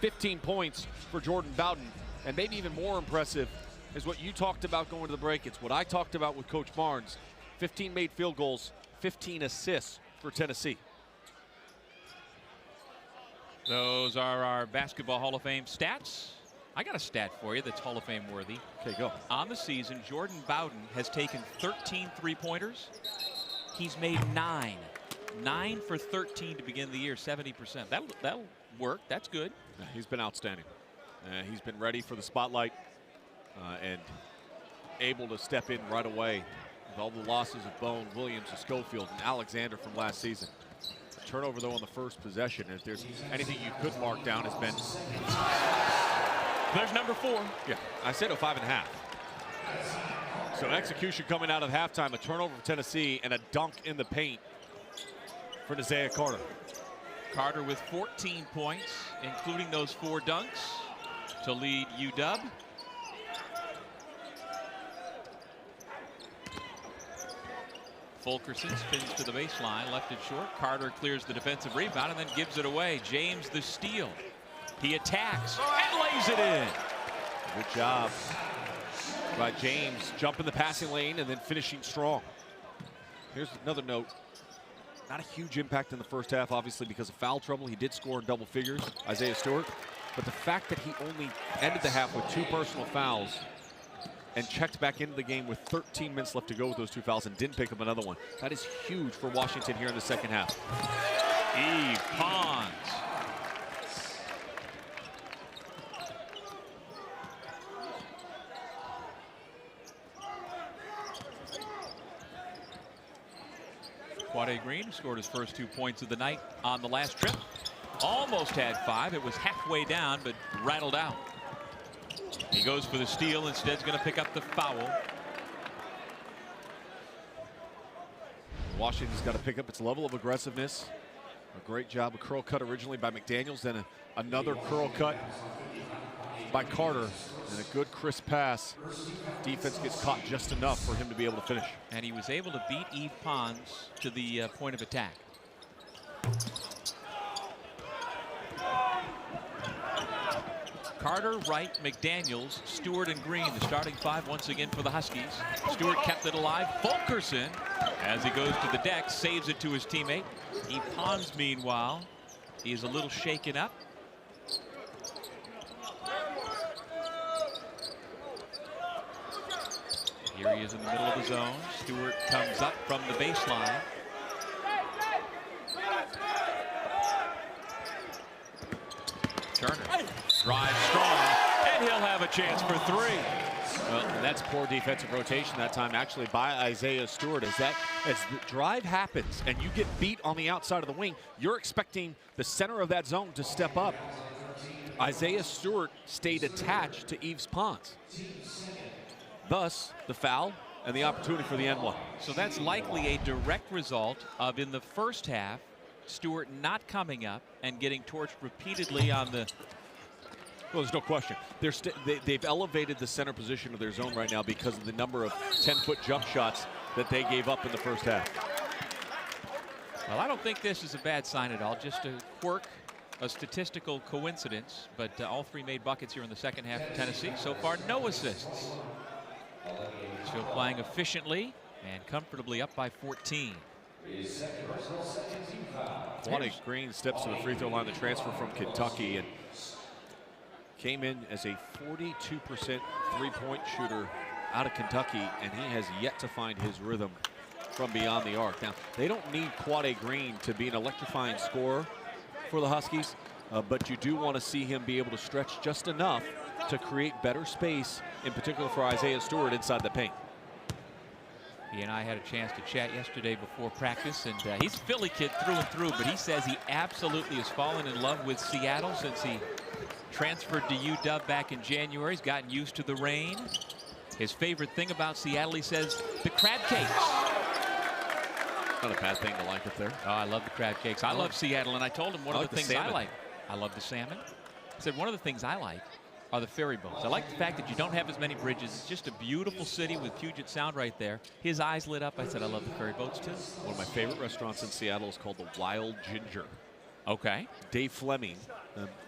15 points for Jordan Bowden. And maybe even more impressive is what you talked about going to the break. It's what I talked about with Coach Barnes. 15 made field goals, 15 assists for Tennessee. Those are our Basketball Hall of Fame stats. I got a stat for you that's Hall of Fame worthy. Okay, go. On the season, Jordan Bowden has taken 13 three-pointers. He's made 9. 9 for 13 to begin the year, 70%. That'll work. That's good. Yeah, he's been outstanding. He's been ready for the spotlight and able to step in right away with all the losses of Bone, Williams, and Schofield, and Alexander from last season. A turnover, though, on the first possession. If there's anything you could mark down, has been... There's number 4. Yeah, I said 5.5. So execution coming out of halftime, a turnover for Tennessee, and a dunk in the paint for Isaiah Carter. Carter with 14 points, including those 4 dunks, to lead UW. Fulkerson spins to the baseline, left it short. Carter clears the defensive rebound and then gives it away. James the steal. He attacks and lays it in. Good job by James, jumping the passing lane and then finishing strong. Here's another note. Not a huge impact in the first half, obviously, because of foul trouble. He did score in double figures, Isaiah Stewart. But the fact that he only ended the half with 2 personal fouls and checked back into the game with 13 minutes left to go with those 2 fouls and didn't pick up another one, that is huge for Washington here in the second half. Yves Pons. Quade Green scored his first 2 points of the night on the last trip. Almost had 5. It was halfway down, but rattled out. He goes for the steal. Instead, he's going to pick up the foul. Washington's got to pick up its level of aggressiveness. A great job, a curl cut originally by McDaniels, then another curl cut by Carter, and a good crisp pass. Defense gets caught just enough for him to be able to finish. And he was able to beat Yves Pons to the point of attack. Carter, Wright, McDaniels, Stewart, and Green, the starting 5 once again for the Huskies. Stewart kept it alive. Fulkerson, as he goes to the deck, saves it to his teammate. Yves Pons, meanwhile, he's a little shaken up. Here he is in the middle of the zone. Stewart comes up from the baseline. Turner drives strong, and he'll have a chance for 3. Well, and that's poor defensive rotation that time, actually, by Isaiah Stewart. As the drive happens and you get beat on the outside of the wing, you're expecting the center of that zone to step up. Isaiah Stewart stayed attached to Yves Pons. Thus, the foul and the opportunity for the N1. So that's likely a direct result of, in the first half, Stewart not coming up and getting torched repeatedly on the... Well, there's no question. They've elevated the center position of their zone right now because of the number of 10-foot jump shots that they gave up in the first half. Well, I don't think this is a bad sign at all. Just a quirk, a statistical coincidence. But all three made buckets here in the second half of Tennessee. So far, no assists. Still playing efficiently and comfortably up by 14. Quade Green steps to the free throw line, the transfer from Kentucky, and came in as a 42% three-point shooter out of Kentucky, and he has yet to find his rhythm from beyond the arc. Now, they don't need Quade Green to be an electrifying scorer for the Huskies, but you do want to see him be able to stretch just enough to create better space, in particular for Isaiah Stewart inside the paint. He and I had a chance to chat yesterday before practice, and he's a Philly kid through and through, but he says he absolutely has fallen in love with Seattle since he transferred to UW back in January. He's gotten used to the rain. His favorite thing about Seattle, he says, the crab cakes. Not a bad thing to like up there. Oh, I love the crab cakes. I love Seattle, and I told him one of the things I like. I love the salmon. I said one of the things I like are the ferry boats. I like the fact that you don't have as many bridges. It's just a beautiful city with Puget Sound right there. His eyes lit up. I said, I love the ferry boats too. One of my favorite restaurants in Seattle is called the Wild Ginger. Okay. Dave Fleming,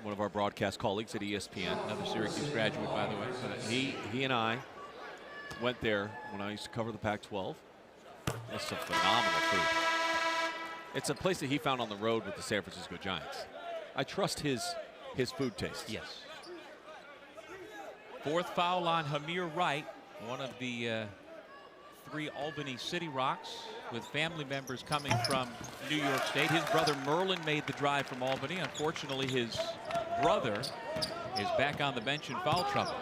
one of our broadcast colleagues at ESPN, Another Syracuse graduate, by the way. He and I went there when I used to cover the Pac-12. That's some phenomenal food. It's a place that he found on the road with the San Francisco Giants. I trust his food taste. Yes. Fourth foul on Hamir Wright, one of the 3 Albany City Rocks with family members coming from New York State. His brother Merlin made the drive from Albany. Unfortunately, his brother is back on the bench in foul trouble.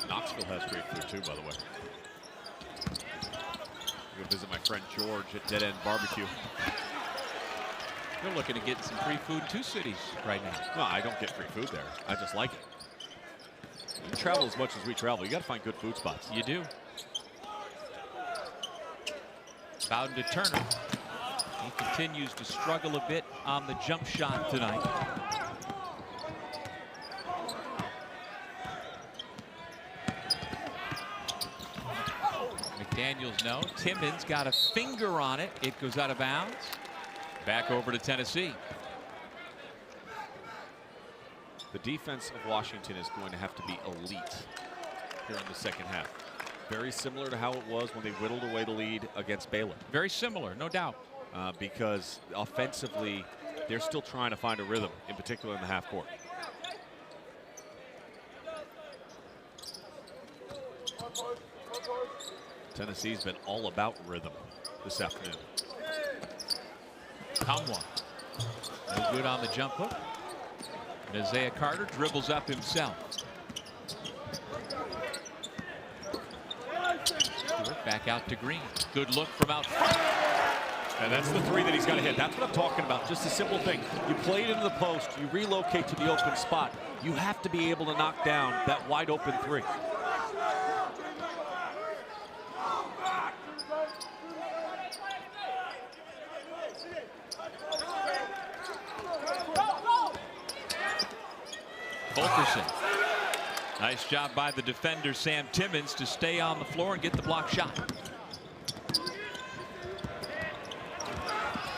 Knoxville has great food too, by the way. Go visit my friend George at Dead End Barbecue. You're looking to get some free food in 2 cities right now. No, I don't get free food there. I just like it. You travel as much as we travel. You got to find good food spots. You do. Bowden to Turner. He continues to struggle a bit on the jump shot tonight. McDaniels no. Timmons got a finger on it. It goes out of bounds. Back over to Tennessee. The defense of Washington is going to have to be elite here in the second half. Very similar to how it was when they whittled away the lead against Baylor. Very similar, no doubt. Because offensively, they're still trying to find a rhythm, in particular in the half court. Tennessee's been all about rhythm this afternoon. Kamwa. No good on the jump hook. And Isaiah Carter dribbles up himself. Stewart back out to Green. Good look from out front. And that's the 3 that he's got to hit. That's what I'm talking about. Just a simple thing. You play it into the post. You relocate to the open spot. You have to be able to knock down that wide open 3. Fulkerson. Nice job by the defender Sam Timmons to stay on the floor and get the block shot.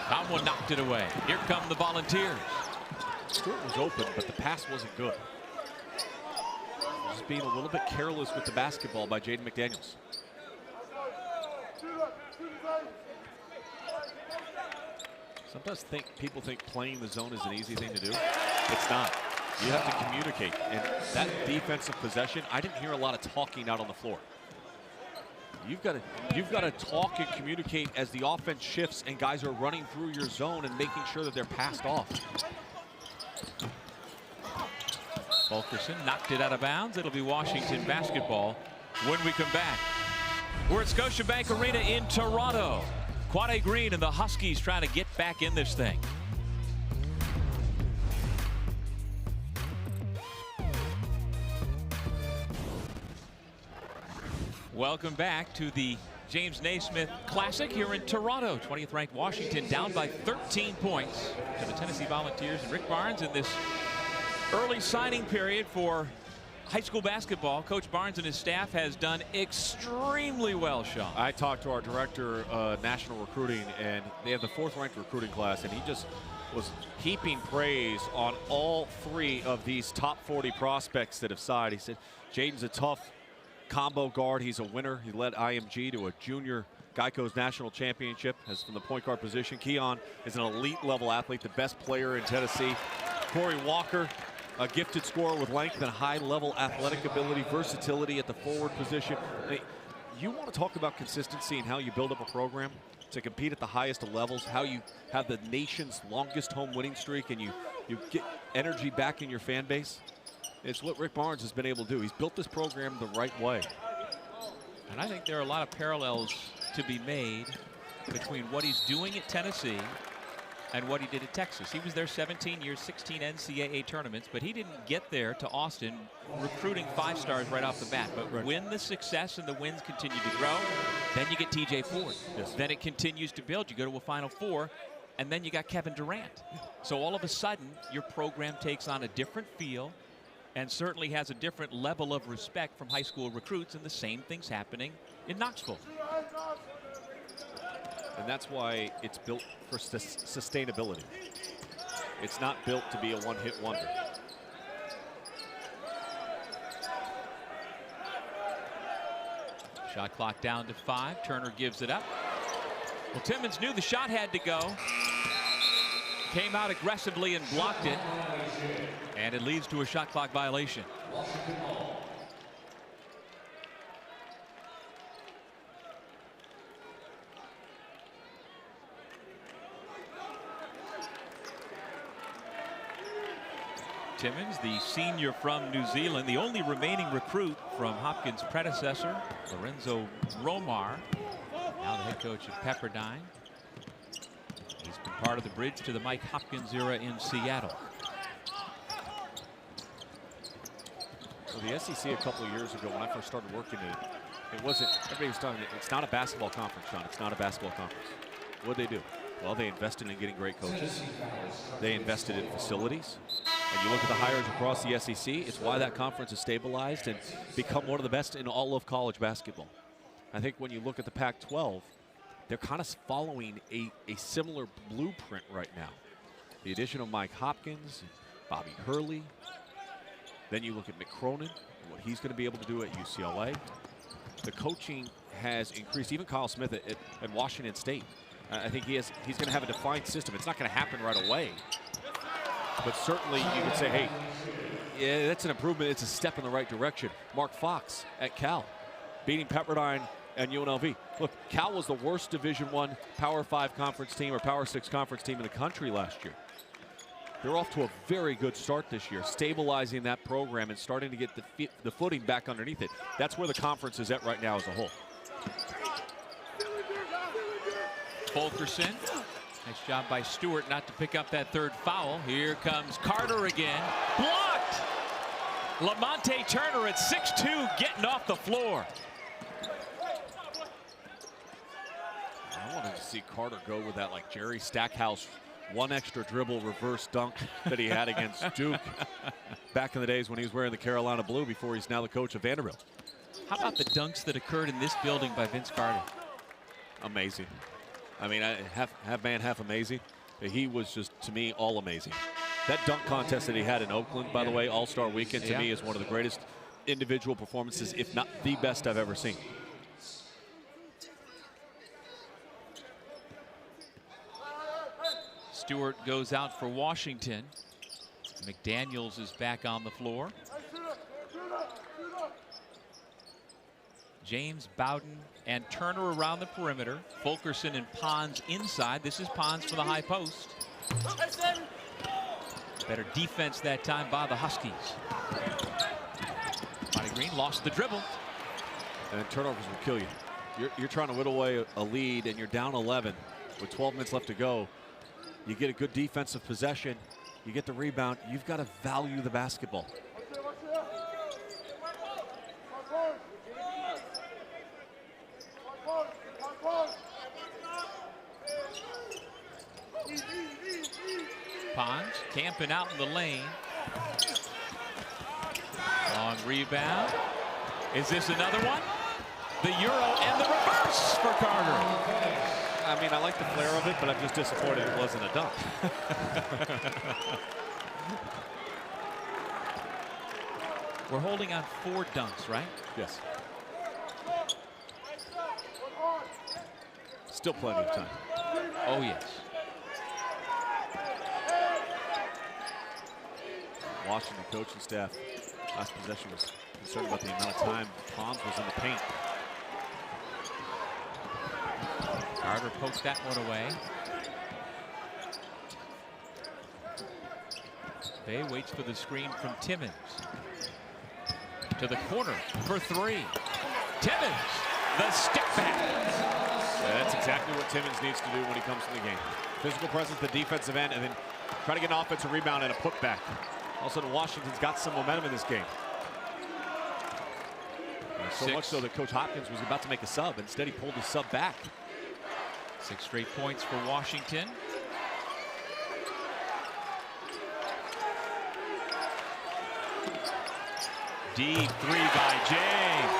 Kamwa knocked it away. Here come the Volunteers. Stewart was open, but the pass wasn't good. Just being a little bit careless with the basketball by Jaden McDaniels. Sometimes people think playing the zone is an easy thing to do. It's not. You have to communicate, and that defensive possession, I didn't hear a lot of talking out on the floor. You've got to talk and communicate as the offense shifts and guys are running through your zone and making sure that they're passed off. Fulkerson knocked it out of bounds. It'll be Washington basketball when we come back. We're at Scotiabank Arena in Toronto. Quade Green and the Huskies trying to get back in this thing. Welcome back to the James Naismith Classic here in Toronto. 20th ranked Washington down by 13 points to the Tennessee Volunteers and Rick Barnes in this early signing period for high school basketball, Coach Barnes and his staff has done extremely well, Sean. I talked to our director, national recruiting, and they have the 4th-ranked recruiting class, and he just was heaping praise on all 3 of these top 40 prospects that have signed. He said, Jaden's a tough combo guard. He's a winner. He led IMG to a junior Geico's national championship as from the point guard position. Keon is an elite level athlete, the best player in Tennessee. Corey Walker, a gifted scorer with length and high level athletic ability, versatility at the forward position. I mean, you want to talk about consistency and how you build up a program to compete at the highest of levels, how you have the nation's longest home winning streak and you get energy back in your fan base. It's what Rick Barnes has been able to do. He's built this program the right way. And I think there are a lot of parallels to be made between what he's doing at Tennessee and what he did at Texas. He was there 17 years, 16 NCAA tournaments, but he didn't get there to Austin recruiting 5 stars right off the bat. But when the success and the wins continue to grow, then you get TJ Ford. Yes. Then it continues to build. You go to a Final Four, and then you got Kevin Durant. So all of a sudden, your program takes on a different feel and certainly has a different level of respect from high school recruits, and the same thing's happening in Knoxville. And that's why it's built for sustainability. It's not built to be a one-hit wonder. Shot clock down to 5. Turner gives it up. Well, Timmons knew the shot had to go. Came out aggressively and blocked it. And it leads to a shot clock violation. Timmons, the senior from New Zealand, the only remaining recruit from Hopkins' predecessor, Lorenzo Romar, now the head coach of Pepperdine. He's been part of the bridge to the Mike Hopkins era in Seattle. Well, the SEC a couple of years ago, when I first started working it wasn't, everybody was talking, it's not a basketball conference, Sean. It's not a basketball conference. What did they do? Well, they invested in getting great coaches. They invested in facilities. And you look at the hires across the SEC, it's why that conference has stabilized and become one of the best in all of college basketball. I think when you look at the Pac-12, they're kind of following a similar blueprint right now. The addition of Mike Hopkins, Bobby Hurley. Then you look at Mick Cronin and what he's going to be able to do at UCLA. The coaching has increased. Even Kyle Smith at Washington State. I think he's going to have a defined system. It's not going to happen right away. But certainly you could say, hey, yeah, that's an improvement. It's a step in the right direction. Mark Fox at Cal, beating Pepperdine and UNLV. Look, Cal was the worst Division I Power 5 conference team or Power 6 conference team in the country last year. They're off to a very good start this year, stabilizing that program and starting to get the footing back underneath it. That's where the conference is at right now as a whole. Fulkerson. Nice job by Stewart not to pick up that 3rd foul. Here comes Carter again. Blocked! Lamonte Turner at 6'2", getting off the floor. I wanted to see Carter go with that like Jerry Stackhouse one extra dribble reverse dunk that he had against Duke back in the days when he was wearing the Carolina blue before he's now the coach of Vanderbilt. How about the dunks that occurred in this building by Vince Carter? Amazing. I mean, half man, half amazing. He was just, to me, all amazing. That dunk contest that he had in Oakland, by the way, All-Star Weekend, to me is one of the greatest individual performances, if not the best I've ever seen. Stewart goes out for Washington. McDaniels is back on the floor. James, Bowden, and Turner around the perimeter. Fulkerson and Pons inside. This is Pons for the high post. Better defense that time by the Huskies. Monty Green lost the dribble. And turnovers will kill you. You're trying to whittle away a lead, and you're down 11 with 12 minutes left to go. You get a good defensive possession. You get the rebound. You've got to value the basketball. Pons camping out in the lane. Oh, Strong rebound. Is this another one? The Euro and the reverse for Carter. I mean, I like the flair of it, but I'm just disappointed it wasn't a dunk. We're holding on 4 dunks, right? Yes. Still plenty of time. Oh, yes. Washington coaching staff last possession was concerned about the amount of time Pons was in the paint. Carter pokes that one away. Bay waits for the screen from Timmons. To the corner for 3. Timmons, the step back. Yeah, that's exactly what Timmons needs to do when he comes to the game. Physical presence, the defensive end, and then try to get an offensive rebound and a putback. All of a sudden, Washington's got some momentum in this game. So much so that Coach Hopkins was about to make a sub. Instead, he pulled his sub back. 6 straight points for Washington. Deep 3 by James.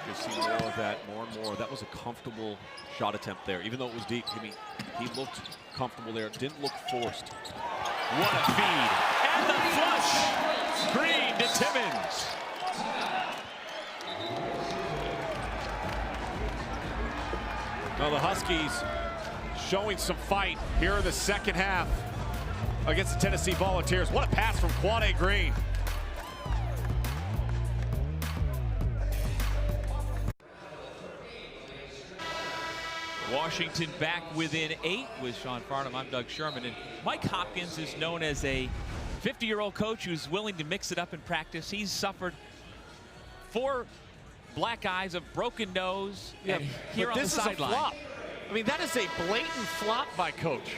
You'll see more of that, more and more. That was a comfortable shot attempt there. Even though it was deep, I mean, he looked comfortable there. Didn't look forced. What a feed. And the flush. Green to Timmons. Now the Huskies showing some fight here in the second half against the Tennessee Volunteers. What a pass from Quade Green. Washington back within 8 with Sean Farnham. I'm Doug Sherman. And Mike Hopkins is known as a 50-year-old coach who's willing to mix it up in practice. He's suffered 4 black eyes, a broken nose, Yeah, and here on the sideline. flop. I mean, that is a blatant flop by Coach.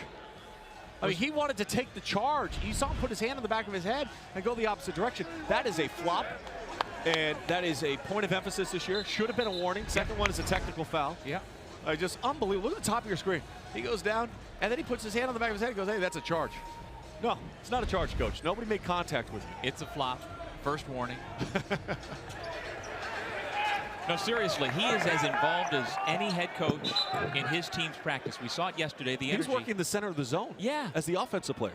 I mean, he wanted to take the charge. You saw him put his hand on the back of his head and go the opposite direction. That is a flop, and that is a point of emphasis this year. Should have been a warning. Second one is a technical foul. Yeah. Just unbelievable. Look at the top of your screen. He goes down, and then he puts his hand on the back of his head and goes, hey, that's a charge. No, it's not a charge, Coach. Nobody made contact with you. It's a flop. First warning. No, seriously, he is as involved as any head coach in his team's practice. We saw it yesterday. The He's energy. working the center of the zone. Yeah. As the offensive player.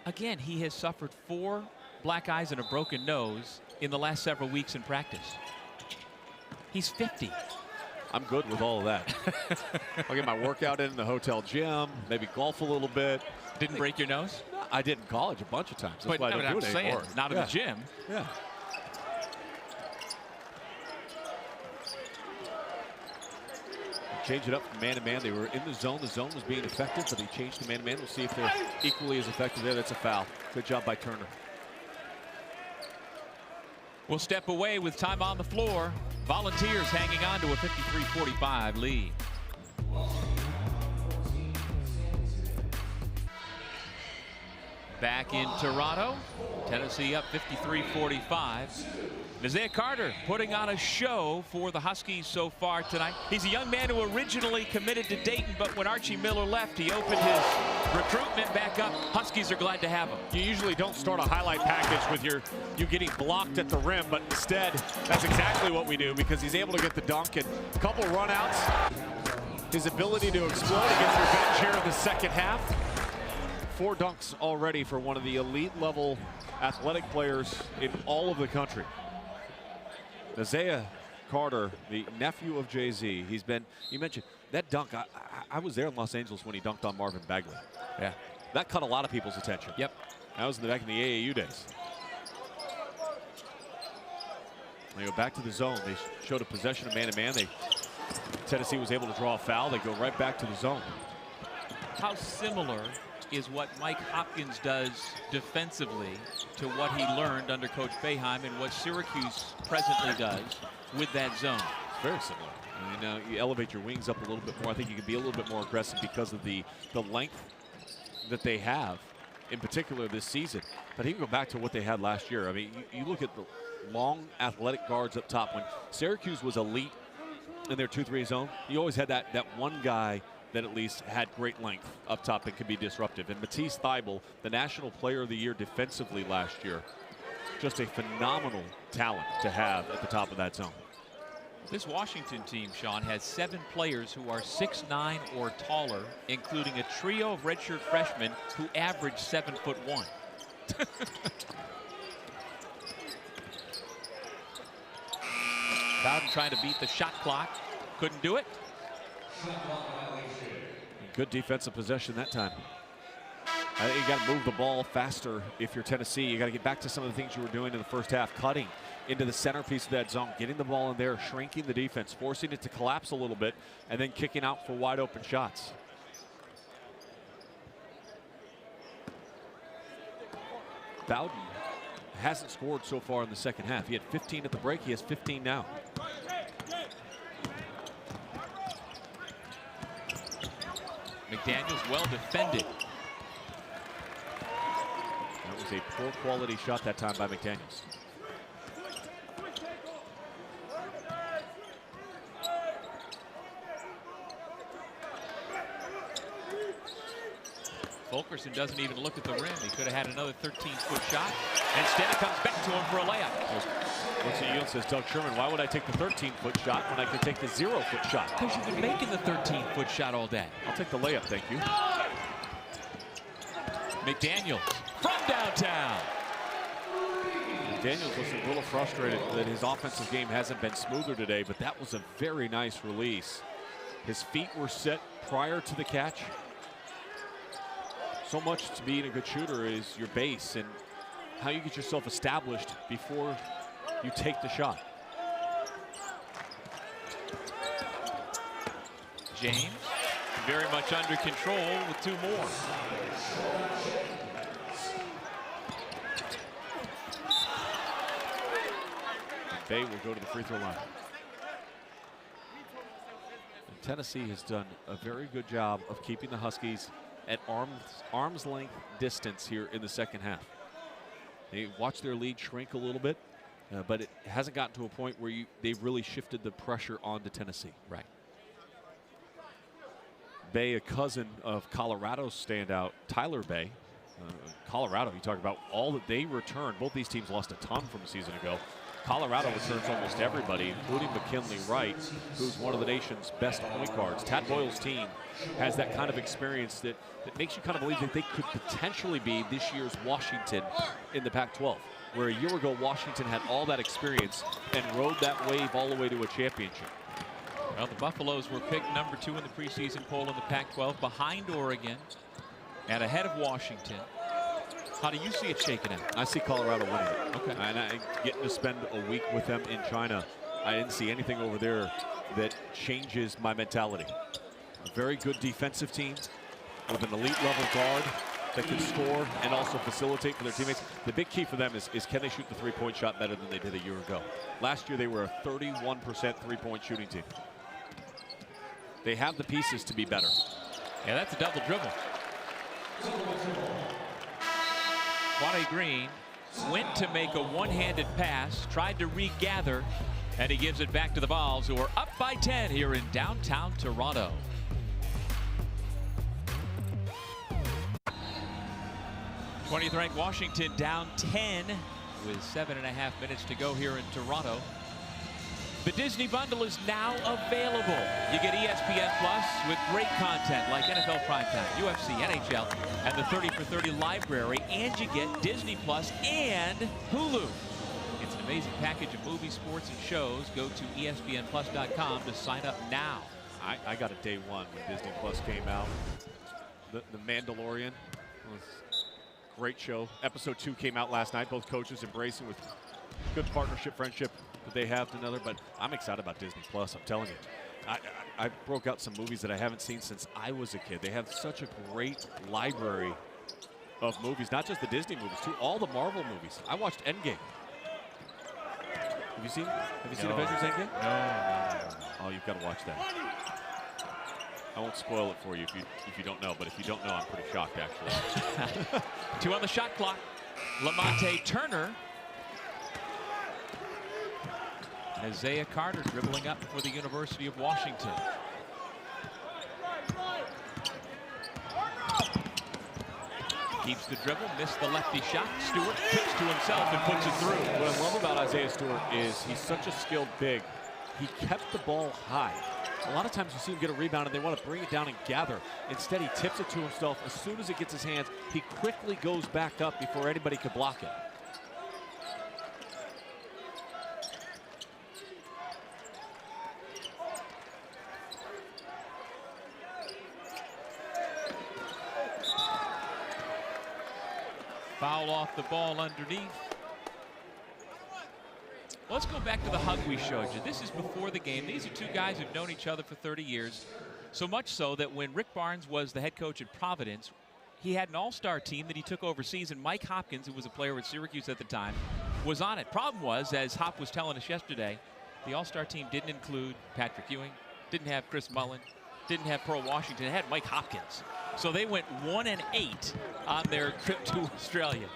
Again, he has suffered 4 black eyes and a broken nose in the last several weeks in practice. He's 50. I'm good with all of that. I'll get my workout in the hotel gym, maybe golf a little bit. Didn't break your nose? I did in college a bunch of times. That's But why I I don't mean, do I'm it saying, anymore. not in the gym. Yeah. Change it up from man-to-man. They were in the zone. The zone was being effective, but they changed to man-to-man. We'll see if they're equally as effective there. That's a foul. Good job by Turner. We'll step away with time on the floor. Volunteers hanging on to a 53-45 lead. Back in Toronto, Tennessee up 53-45. Isaiah Carter putting on a show for the Huskies so far tonight. He's a young man who originally committed to Dayton, but when Archie Miller left, he opened his recruitment back up. Huskies are glad to have him. You usually don't start a highlight package with you getting blocked at the rim, but instead, that's exactly what we do because he's able to get the dunk and a couple runouts. His ability to explode against revenge here in the second half. 4 dunks already for one of the elite level athletic players in all of the country. Isaiah Carter, the nephew of Jay-Z. He's been, you mentioned that dunk. I was there in Los Angeles when he dunked on Marvin Bagley. Yeah. That caught a lot of people's attention. Yep. That was back in the AAU days. They go back to the zone. They showed a possession of man-to-man. Tennessee was able to draw a foul. They go right back to the zone. How similar is what Mike Hopkins does defensively to what he learned under Coach Boeheim and what Syracuse presently does with that zone? It's very similar. I mean, you elevate your wings up a little bit more. I think you can be a little bit more aggressive because of the length that they have, in particular this season. But he can go back to what they had last year. I mean, you look at the long athletic guards up top. When Syracuse was elite in their 2-3 zone, you always had that one guy that at least had great length up top and could be disruptive. And Matisse Thybulle, the National Player of the Year defensively last year, just a phenomenal talent to have at the top of that zone. This Washington team, Sean, has 7 players who are 6'9" or taller, including a trio of redshirt freshmen who average 7'1". Bowden trying to beat the shot clock. Couldn't do it. Good defensive possession that time. I think you got to move the ball faster if you're Tennessee. You got to get back to some of the things you were doing in the first half, cutting into the centerpiece of that zone, getting the ball in there, shrinking the defense, forcing it to collapse a little bit, and then kicking out for wide open shots. Bowden hasn't scored so far in the second half. He had 15 at the break. He has 15 now. McDaniels well defended. That was a poor quality shot that time by McDaniels. Fulkerson doesn't even look at the rim. He could have had another 13-foot shot. Instead, it comes back to him for a layup. Looks at you and says, Doug Sherman, why would I take the 13-foot shot when I could take the 0-foot shot? Because you've been making the 13-foot shot all day. I'll take the layup, thank you. McDaniels from downtown. McDaniels was a little frustrated that his offensive game hasn't been smoother today, but that was a very nice release. His feet were set prior to the catch. So much to being a good shooter is your base and how you get yourself established before you take the shot. James very much under control with 2 more. Bay will go to the free throw line. And Tennessee has done a very good job of keeping the Huskies at arm's length distance here in the second half. They watched their lead shrink a little bit, but it hasn't gotten to a point where they've really shifted the pressure onto Tennessee. Right. Bay, a cousin of Colorado's standout, Tyler Bay. Colorado, you talk about all that they returned. Both these teams lost a ton from a season ago. Colorado returns almost everybody, including McKinley Wright, who's one of the nation's best point guards. Tad Boyle's team has that kind of experience that makes you kind of believe that they could potentially be this year's Washington in the Pac-12, where a year ago Washington had all that experience and rode that wave all the way to a championship. Well, the Buffaloes were picked number 2 in the preseason poll in the Pac-12, behind Oregon and ahead of Washington. How do you see it shaking out? I see Colorado winning it. Okay. And I getting to spend a week with them in China, I didn't see anything over there that changes my mentality. A very good defensive team with an elite level guard that can score and also facilitate for their teammates. The big key for them is can they shoot the three-point shot better than they did a year ago? Last year they were a 31% three-point shooting team. They have the pieces to be better. Yeah, that's a double dribble. Quade Green went to make a one-handed pass, tried to regather, and he gives it back to the Vols, who are up by 10 here in downtown Toronto. '20th-ranked Washington down 10 with 7.5 minutes to go here in Toronto. The Disney Bundle is now available. You get ESPN Plus with great content like NFL Primetime, UFC, NHL, and the 30 for 30 library, and you get Disney Plus and Hulu. It's an amazing package of movies, sports, and shows. Go to ESPNplus.com to sign up now. I got it day one when Disney Plus came out. The Mandalorian was a great show. Episode 2 came out last night. Both coaches embracing with good partnership, friendship that they have to another, but I'm excited about Disney Plus. I'm telling you, I broke out some movies that I haven't seen since I was a kid. They have such a great library of movies, not just the Disney movies, too, all the Marvel movies. I watched Endgame. Have you seen Avengers Endgame? No. Oh, you've got to watch that. I won't spoil it for you if you don't know, but if you don't know, I'm pretty shocked, actually. 2 on the shot clock. Lamonte Turner. Isaiah Carter dribbling up for the University of Washington. Keeps the dribble, missed the lefty shot. Stewart kicks to himself and puts it through. What I love about Isaiah Stewart is he's such a skilled big. He kept the ball high. A lot of times you see him get a rebound and they want to bring it down and gather. Instead, he tips it to himself. As soon as it gets his hands, he quickly goes back up before anybody could block it. Foul off the ball underneath. Let's go back to the hug we showed you. This is before the game. These are two guys who've known each other for 30 years. So much so that when Rick Barnes was the head coach at Providence, he had an all-star team that he took overseas, and Mike Hopkins, who was a player with Syracuse at the time, was on it. Problem was, as Hop was telling us yesterday, the all-star team didn't include Patrick Ewing, didn't have Chris Mullin, didn't have Pearl Washington, it had Mike Hopkins. So they went 1-8 on their trip to Australia.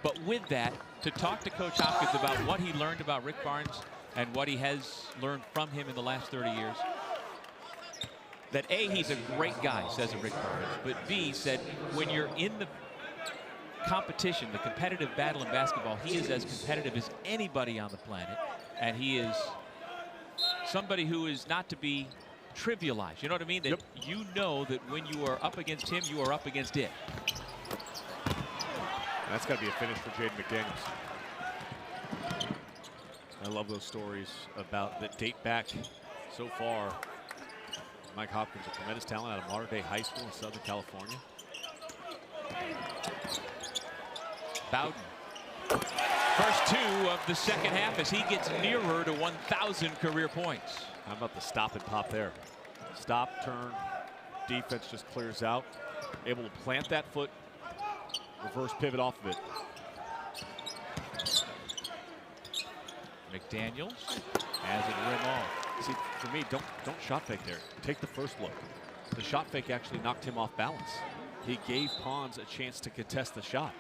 But with that, to talk to Coach Hopkins about what he learned about Rick Barnes and what he has learned from him in the last 30 years, that A, he's a great guy, says Rick Barnes, but B, said when you're in the competition, the competitive battle in basketball, he is as competitive as anybody on the planet, and he is somebody who is not to be trivialized. You know what I mean? That you know that when you are up against him, you are up against it. That's got to be a finish for Jaden McDaniels. I love those stories about that date back so far. Mike Hopkins, a tremendous talent out of Mater Dei High School in Southern California. Bowden. First two of the second half as he gets nearer to 1,000 career points. How about the stop and pop there? Stop, turn, defense just clears out. Able to plant that foot, reverse pivot off of it. McDaniels has it rim off. See, for me, don't shot fake there. Take the first look. The shot fake actually knocked him off balance. He gave Pons a chance to contest the shot.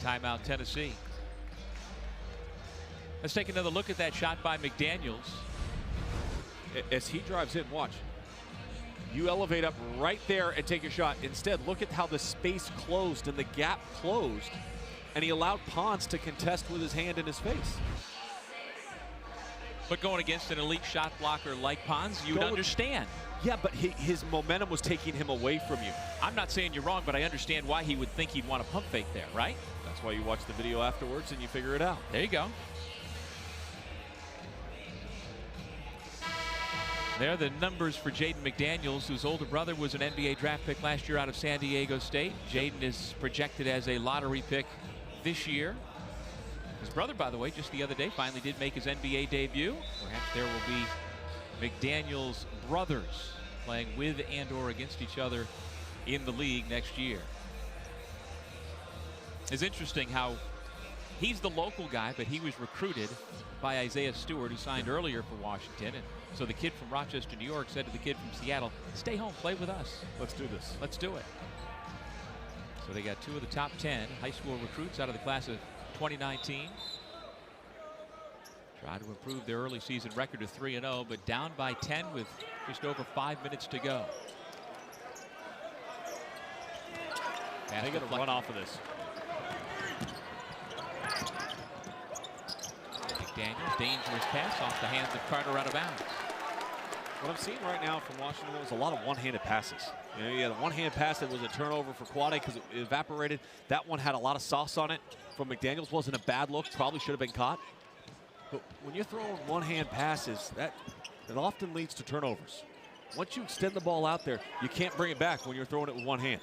Timeout, Tennessee. Let's take another look at that shot by McDaniels. As he drives in, watch. You elevate up right there and take your shot. Instead, look at how the space closed and the gap closed, and he allowed Pons to contest with his hand in his face. But going against an elite shot blocker like Pons, you would understand. Yeah, but his momentum was taking him away from you. I'm not saying you're wrong, but I understand why he would think he'd want to pump fake there, right? That's why you watch the video afterwards and you figure it out. There you go. There are the numbers for Jaden McDaniels, whose older brother was an NBA draft pick last year out of San Diego State. Jaden is projected as a lottery pick this year. His brother, by the way, just the other day finally did make his NBA debut. Perhaps there will be McDaniels brothers playing with and/or against each other in the league next year. It's interesting how he's the local guy, but he was recruited by Isaiah Stewart, who signed earlier for Washington. And so the kid from Rochester, New York, said to the kid from Seattle, stay home, play with us. Let's do this. Let's do it. So they got 2 of the top 10 high school recruits out of the class of 2019. Try to improve their early season record to 3-0, but down by 10 with just over 5 minutes to go. They got to run off of this. McDaniels, dangerous pass off the hands of Carter out of bounds. What I'm seeing right now from Washington is a lot of one-handed passes. You know, you had a one-hand pass that was a turnover for Quade because it evaporated. That one had a lot of sauce on it. From McDaniels, wasn't a bad look. Probably should have been caught. But when you're throwing one-hand passes, that often leads to turnovers. Once you extend the ball out there, you can't bring it back when you're throwing it with one hand.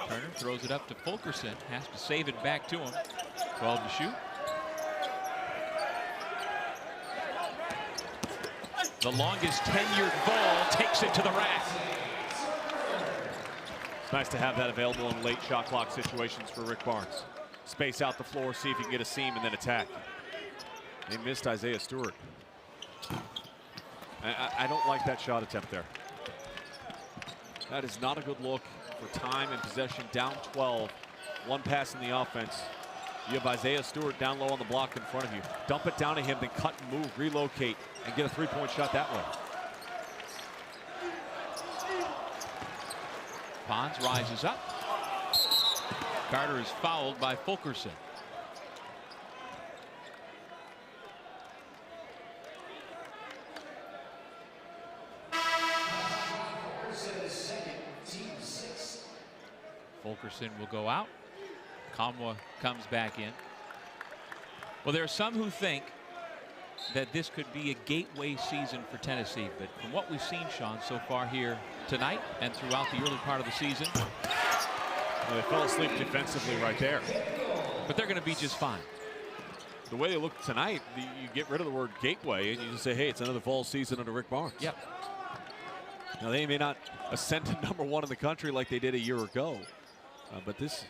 Turner throws it up to Fulkerson. Has to save it back to him. 12 to shoot. The longest tenured ball takes it to the rack. It's nice to have that available in late shot clock situations for Rick Barnes. Space out the floor, see if you can get a seam, and then attack. They missed Isaiah Stewart. I don't like that shot attempt there. That is not a good look for time and possession. Down 12. One pass in the offense. You have Isaiah Stewart down low on the block in front of you. Dump it down to him, then cut and move, relocate, and get a three-point shot that way. Pons rises up. Carter is fouled by Fulkerson. Fulkerson will go out. Kamwa comes back in. Well, there are some who think that this could be a gateway season for Tennessee, but from what we've seen, Sean, so far here tonight and throughout the early part of the season, well, they fell asleep defensively right there. But they're going to be just fine. The way they look tonight, you get rid of the word gateway and you just say, hey, it's another fall season under Rick Barnes. Yep. Now, they may not ascend to #1 in the country like they did a year ago, but this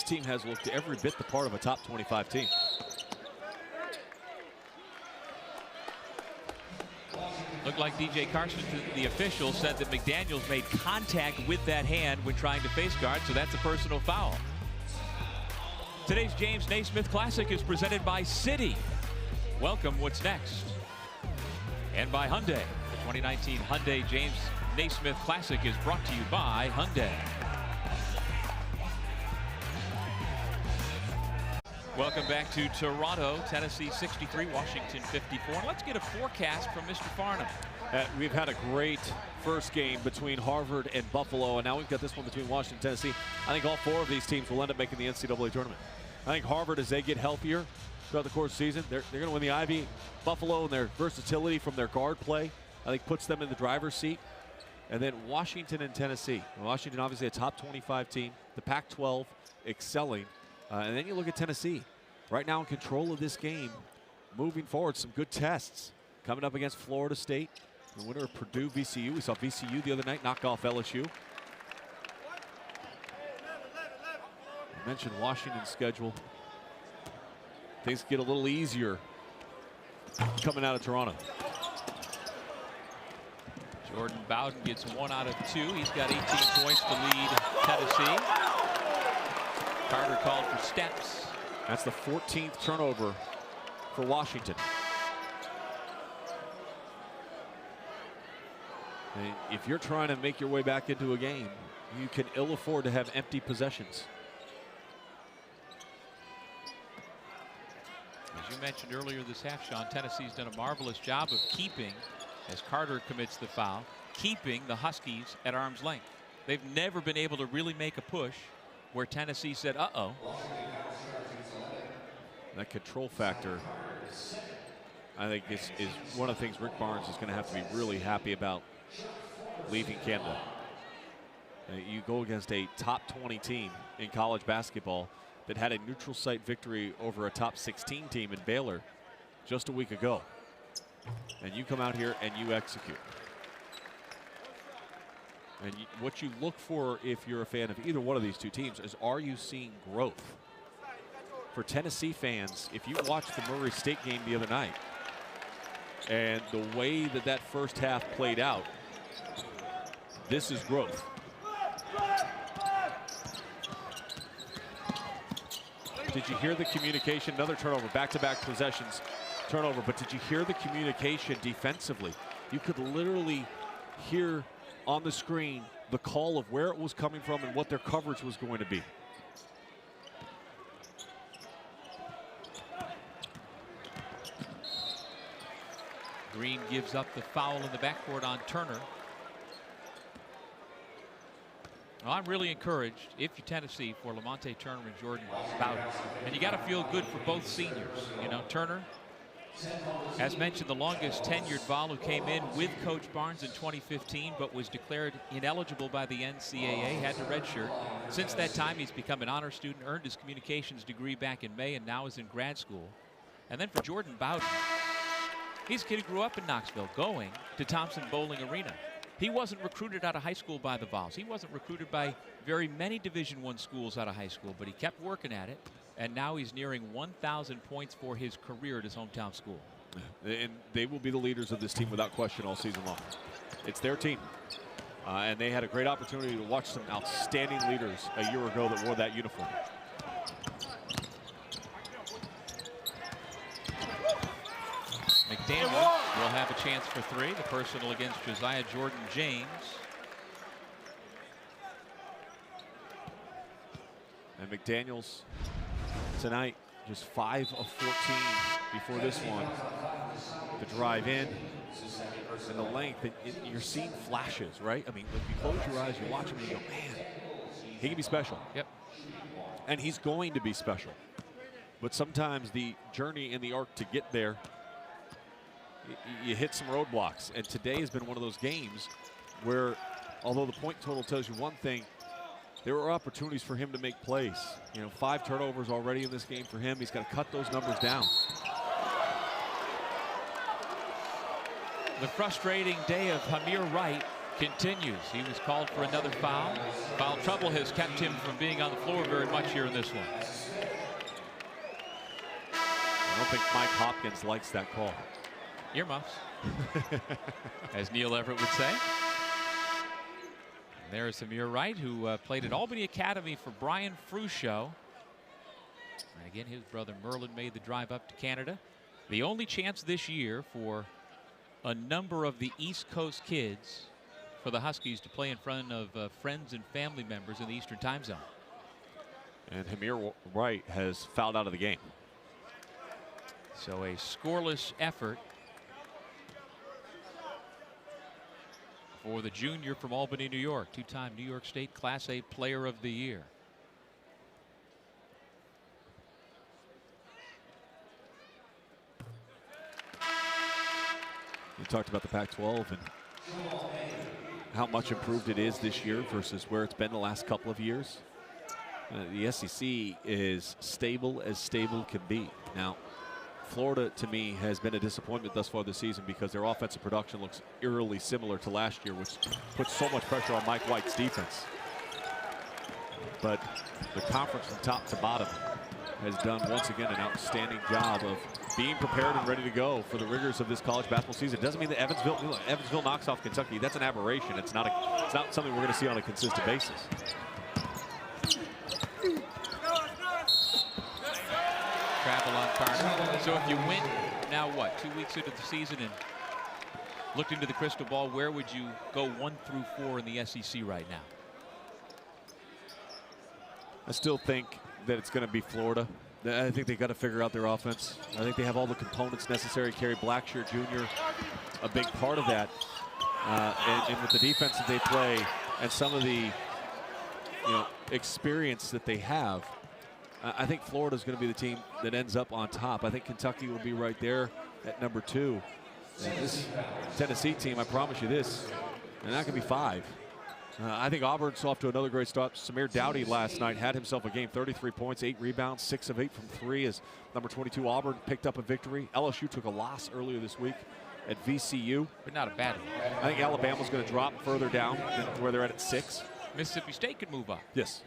team has looked every bit the part of a top 25 team. Looked like DJ Carson, the official, said that McDaniels made contact with that hand when trying to face guard, so that's a personal foul. Today's James Naismith Classic is presented by Citi. Welcome, what's next? And by Hyundai. The 2019 Hyundai James Naismith Classic is brought to you by Hyundai. Welcome back to Toronto. Tennessee 63, Washington 54. And let's get a forecast from Mr. Farnham. We've had a great first game between Harvard and Buffalo, and now we've got this one between Washington and Tennessee. I think all 4 of these teams will end up making the NCAA tournament. I think Harvard, as they get healthier throughout the course of the season, they're going to win the Ivy. Buffalo and their versatility from their guard play, I think, puts them in the driver's seat. And then Washington and Tennessee. Washington, obviously a top 25 team. The Pac-12 excelling. And then you look at Tennessee, right now in control of this game, moving forward, some good tests. Coming up against Florida State, the winner of Purdue, VCU. We saw VCU the other night knock off LSU. I mentioned Washington's schedule. Things get a little easier coming out of Toronto. Jordan Bowden gets 1 out of 2. He's got 18 points to lead Tennessee. Carter called for steps. That's the 14th turnover for Washington. And if you're trying to make your way back into a game, you can ill afford to have empty possessions. As you mentioned earlier this half, Sean, Tennessee's done a marvelous job of keeping, as Carter commits the foul, keeping the Huskies at arm's length. They've never been able to really make a push where Tennessee said, uh-oh. That control factor, I think, is one of the things Rick Barnes is going to have to be really happy about leaving Canada. You go against a top 20 team in college basketball that had a neutral site victory over a top 16 team in Baylor just a week ago. And you come out here and you execute. And what you look for if you're a fan of either one of these two teams is, are you seeing growth? For Tennessee fans, if you watched the Murray State game the other night and the way that that first half played out, this is growth. Did you hear the communication? Another turnover, back-to-back possessions, turnover. But did you hear the communication defensively? You could literally hear on the screen the call of where it was coming from and what their coverage was going to be. Green gives up the foul in the backcourt on Turner. Well, I'm really encouraged, if you're Tennessee, for Lamonte Turner and Jordan Bowden. And you got to feel good for both seniors. You know, Turner, as mentioned, the longest tenured Vol who came in with Coach Barnes in 2015, but was declared ineligible by the NCAA, had to redshirt. Since that time, he's become an honor student, earned his communications degree back in May, and now is in grad school. And then for Jordan Bowden, he's a kid who grew up in Knoxville, going to Thompson Bowling Arena. He wasn't recruited out of high school by the Vols. He wasn't recruited by very many Division I schools out of high school, but he kept working at it, and now he's nearing 1,000 points for his career at his hometown school. And they will be the leaders of this team without question all season long. It's their team. And they had a great opportunity to watch some outstanding leaders a year ago that wore that uniform. McDaniel will have a chance for 3. The personal against Josiah Jordan James. And McDaniels tonight just 5 of 14 before this one. The drive in and the length. You're seeing flashes, right? I mean, when you close your eyes, you watch him and you go, man, he can be special. Yep. And he's going to be special. But sometimes the journey and the arc to get there, you hit some roadblocks. And today has been one of those games where, although the point total tells you one thing, there were opportunities for him to make plays. You know, 5 turnovers already in this game for him. He's got to cut those numbers down. The frustrating day of Hamir Wright continues. He was called for another foul. Foul trouble has kept him from being on the floor very much here in this one. I don't think Mike Hopkins likes that call. Earmuffs, as Neil Everett would say. And there's Hamir Wright, who played at Albany Academy for Brian Fruscio. And again, his brother Merlin made the drive up to Canada. The only chance this year for a number of the East Coast kids for the Huskies to play in front of friends and family members in the Eastern Time Zone. And Hamir Wright has fouled out of the game. So a scoreless effort for the junior from Albany, New York, 2-time New York State Class A Player of the Year. You talked about the Pac-12 and how much improved it is this year versus where it's been the last couple of years. The SEC is stable as stable can be. Now, Florida, to me, has been a disappointment thus far this season because their offensive production looks eerily similar to last year, which puts so much pressure on Mike White's defense. But the conference from top to bottom has done, once again, an outstanding job of being prepared and ready to go for the rigors of this college basketball season. It doesn't mean that Evansville knocks off Kentucky. That's an aberration. It's not something we're going to see on a consistent basis. Travel on Carter. So if you went now, what, 2 weeks into the season and looked into the crystal ball, where would you go 1 through 4 in the SEC right now? I still think that it's going to be Florida. I think they've got to figure out their offense. I think they have all the components necessary. Kerry Blackshear Jr., a big part of that. And with the defense that they play and some of the experience that they have, I think Florida is going to be the team that ends up on top. I think Kentucky will be right there at number 2. And this Tennessee team, I promise you this, they're not going to be 5. I think Auburn's off to another great start. Samir Dowdy last night had himself a game, 33 points, 8 rebounds, 6 of 8 from 3 as number 22 Auburn picked up a victory. LSU took a loss earlier this week at VCU. But not a bad one. I think Alabama's going to drop further down than where they're at 6. Mississippi State could move up. Yes.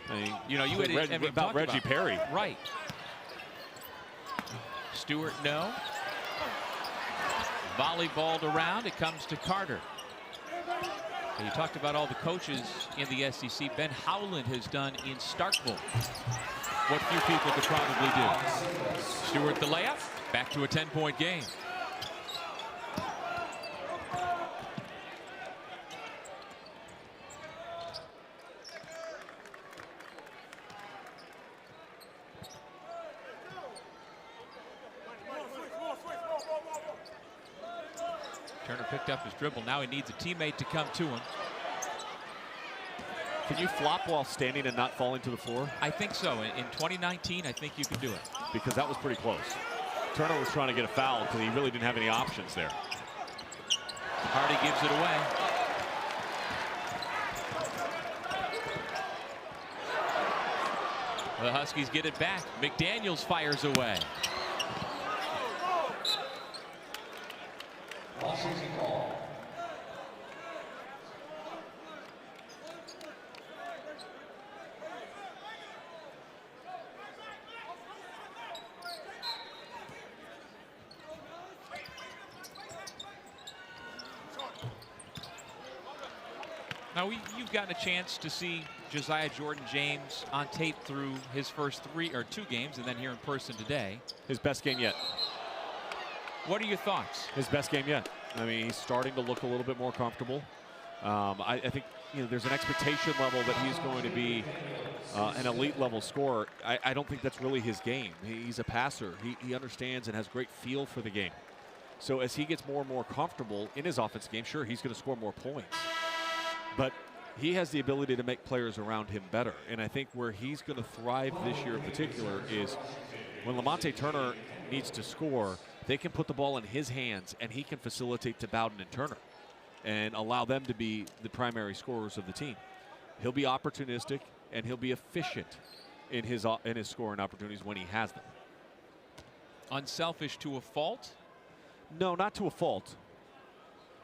I mean, you had about Reggie Perry. Right. Stewart, no. Volleyballed around. It comes to Carter. And you talked about all the coaches in the SEC. Ben Howland has done in Starkville what few people could probably do. Stewart the layup. Back to a 10-point game. Turner picked up his dribble. Now he needs a teammate to come to him. Can you flop while standing and not falling to the floor? I think so. In 2019, I think you can do it. Because that was pretty close. Turner was trying to get a foul because he really didn't have any options there. Hardy gives it away. The Huskies get it back. McDaniels fires away. Now, you've gotten a chance to see Josiah Jordan James on tape through his first 2 games and then here in person today. His best game yet. What are your thoughts? His best game yet. I mean, he's starting to look a little bit more comfortable. I think there's an expectation level that he's going to be an elite level scorer. I don't think that's really his game. He's a passer. He understands and has great feel for the game. So as he gets more and more comfortable in his offense game, sure, he's going to score more points. But he has the ability to make players around him better. And I think where he's going to thrive this year in particular is when Lamonte Turner needs to score, they can put the ball in his hands and he can facilitate to Bowden and Turner and allow them to be the primary scorers of the team. He'll be opportunistic and he'll be efficient in his scoring opportunities when he has them. Unselfish to a fault? No, not to a fault,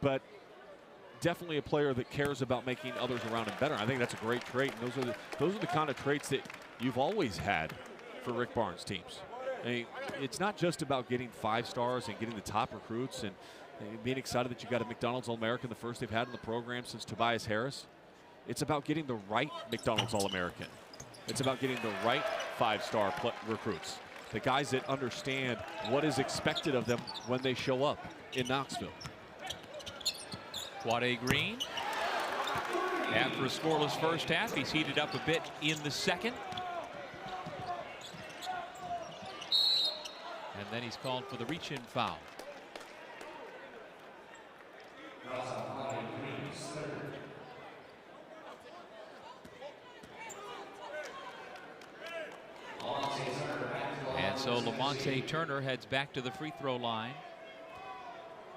but definitely a player that cares about making others around him better. I think that's a great trait, and those are the kind of traits that you've always had for Rick Barnes teams. I mean, it's not just about getting 5 stars and getting the top recruits and being excited that you got a McDonald's All-American, the first they've had in the program since Tobias Harris. It's about getting the right McDonald's All-American. It's about getting the right 5-star recruits, the guys that understand what is expected of them when they show up in Knoxville. Quade Green, after a scoreless first half, he's heated up a bit in the second. And then he's called for the reach-in foul. And so Lamonte Turner heads back to the free throw line.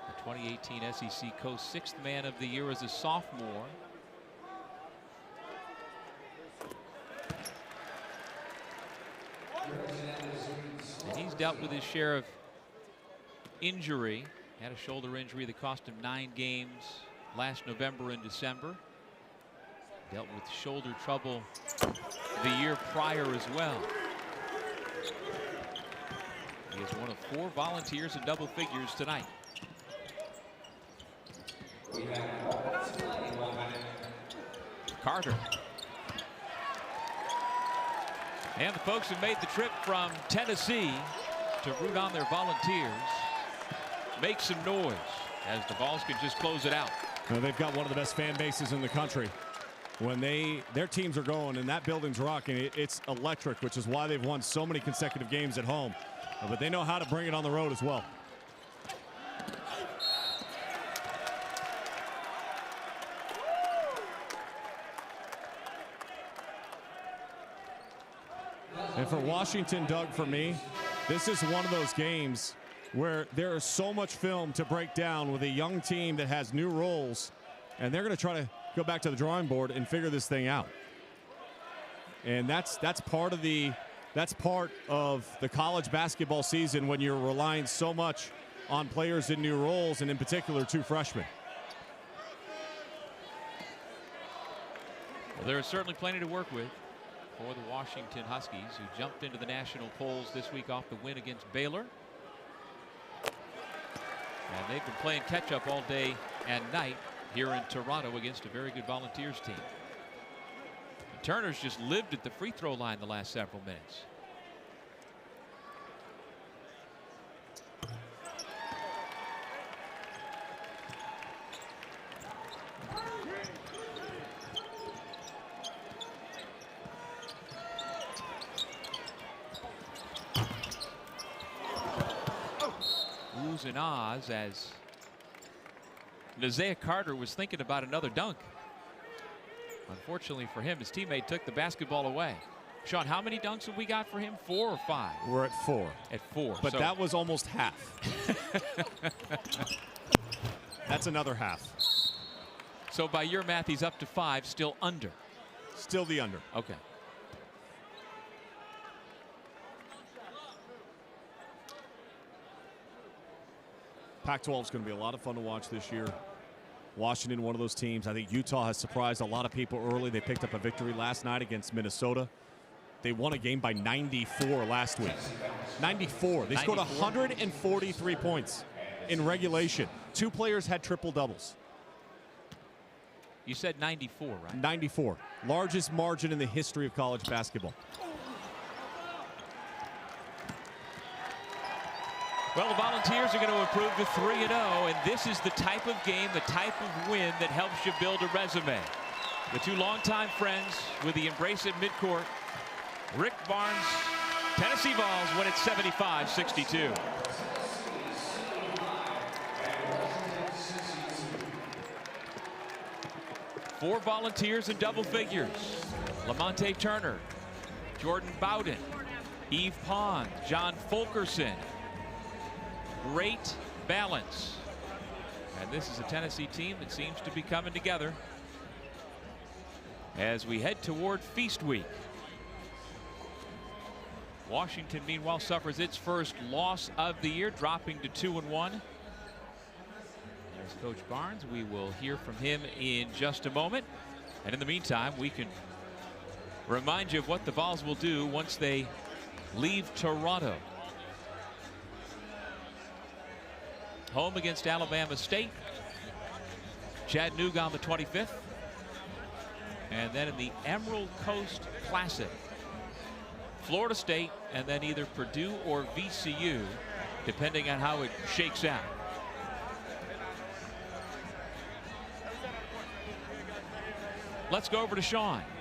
The 2018 SEC Coast 6th Man of the Year as a sophomore. And he's dealt with his share of injury. Had a shoulder injury that cost him 9 games last November and December. Dealt with shoulder trouble the year prior as well. He is one of 4 volunteers in double figures tonight. Carter. And the folks who made the trip from Tennessee to root on their volunteers make some noise as the Vols can just close it out. Well, they've got one of the best fan bases in the country. When their teams are going and that building's rocking, it's electric, which is why they've won so many consecutive games at home. But they know how to bring it on the road as well. And for Washington, Doug, for me, this is one of those games where there is so much film to break down with a young team that has new roles, and they're going to try to go back to the drawing board and figure this thing out. And that's part of the college basketball season when you're relying so much on players in new roles, and in particular 2 freshmen. Well, there is certainly plenty to work with for the Washington Huskies, who jumped into the national polls this week off the win against Baylor. And they've been playing catch-up all day and night here in Toronto against a very good Volunteers team. And Turner's just lived at the free throw line the last several minutes. Oohs and ahs as Isaiah Carter was thinking about another dunk. Unfortunately for him, his teammate took the basketball away. Sean, how many dunks have we got for him? 4 or 5? We're at 4. At 4. But so that was almost half. That's another half. So by your math, he's up to 5, still under. Still the under. Okay. Pac-12 is going to be a lot of fun to watch this year. Washington, one of those teams. I think Utah has surprised a lot of people early. They picked up a victory last night against Minnesota. They won a game by 94 last week. 94. They scored 143 points in regulation. 2 players had triple doubles. You said 94, right? 94. Largest margin in the history of college basketball. Well, the Volunteers are going to improve to 3-0, and this is the type of game, the type of win that helps you build a resume. The two longtime friends with the embrace at midcourt. Rick Barnes, Tennessee Vols win it 75-62. Four Volunteers in double figures. Lamonte Turner, Jordan Bowden, Yves Pons, John Fulkerson. Great balance. And this is a Tennessee team that seems to be coming together as we head toward Feast Week. Washington, meanwhile, suffers its first loss of the year, dropping to 2-1. There's Coach Barnes. We will hear from him in just a moment. And in the meantime, we can remind you of what the Vols will do once they leave Toronto. Home against Alabama State. Chattanooga on the 25th. And then in the Emerald Coast Classic, Florida State, and then either Purdue or VCU, depending on how it shakes out. Let's go over to Sean.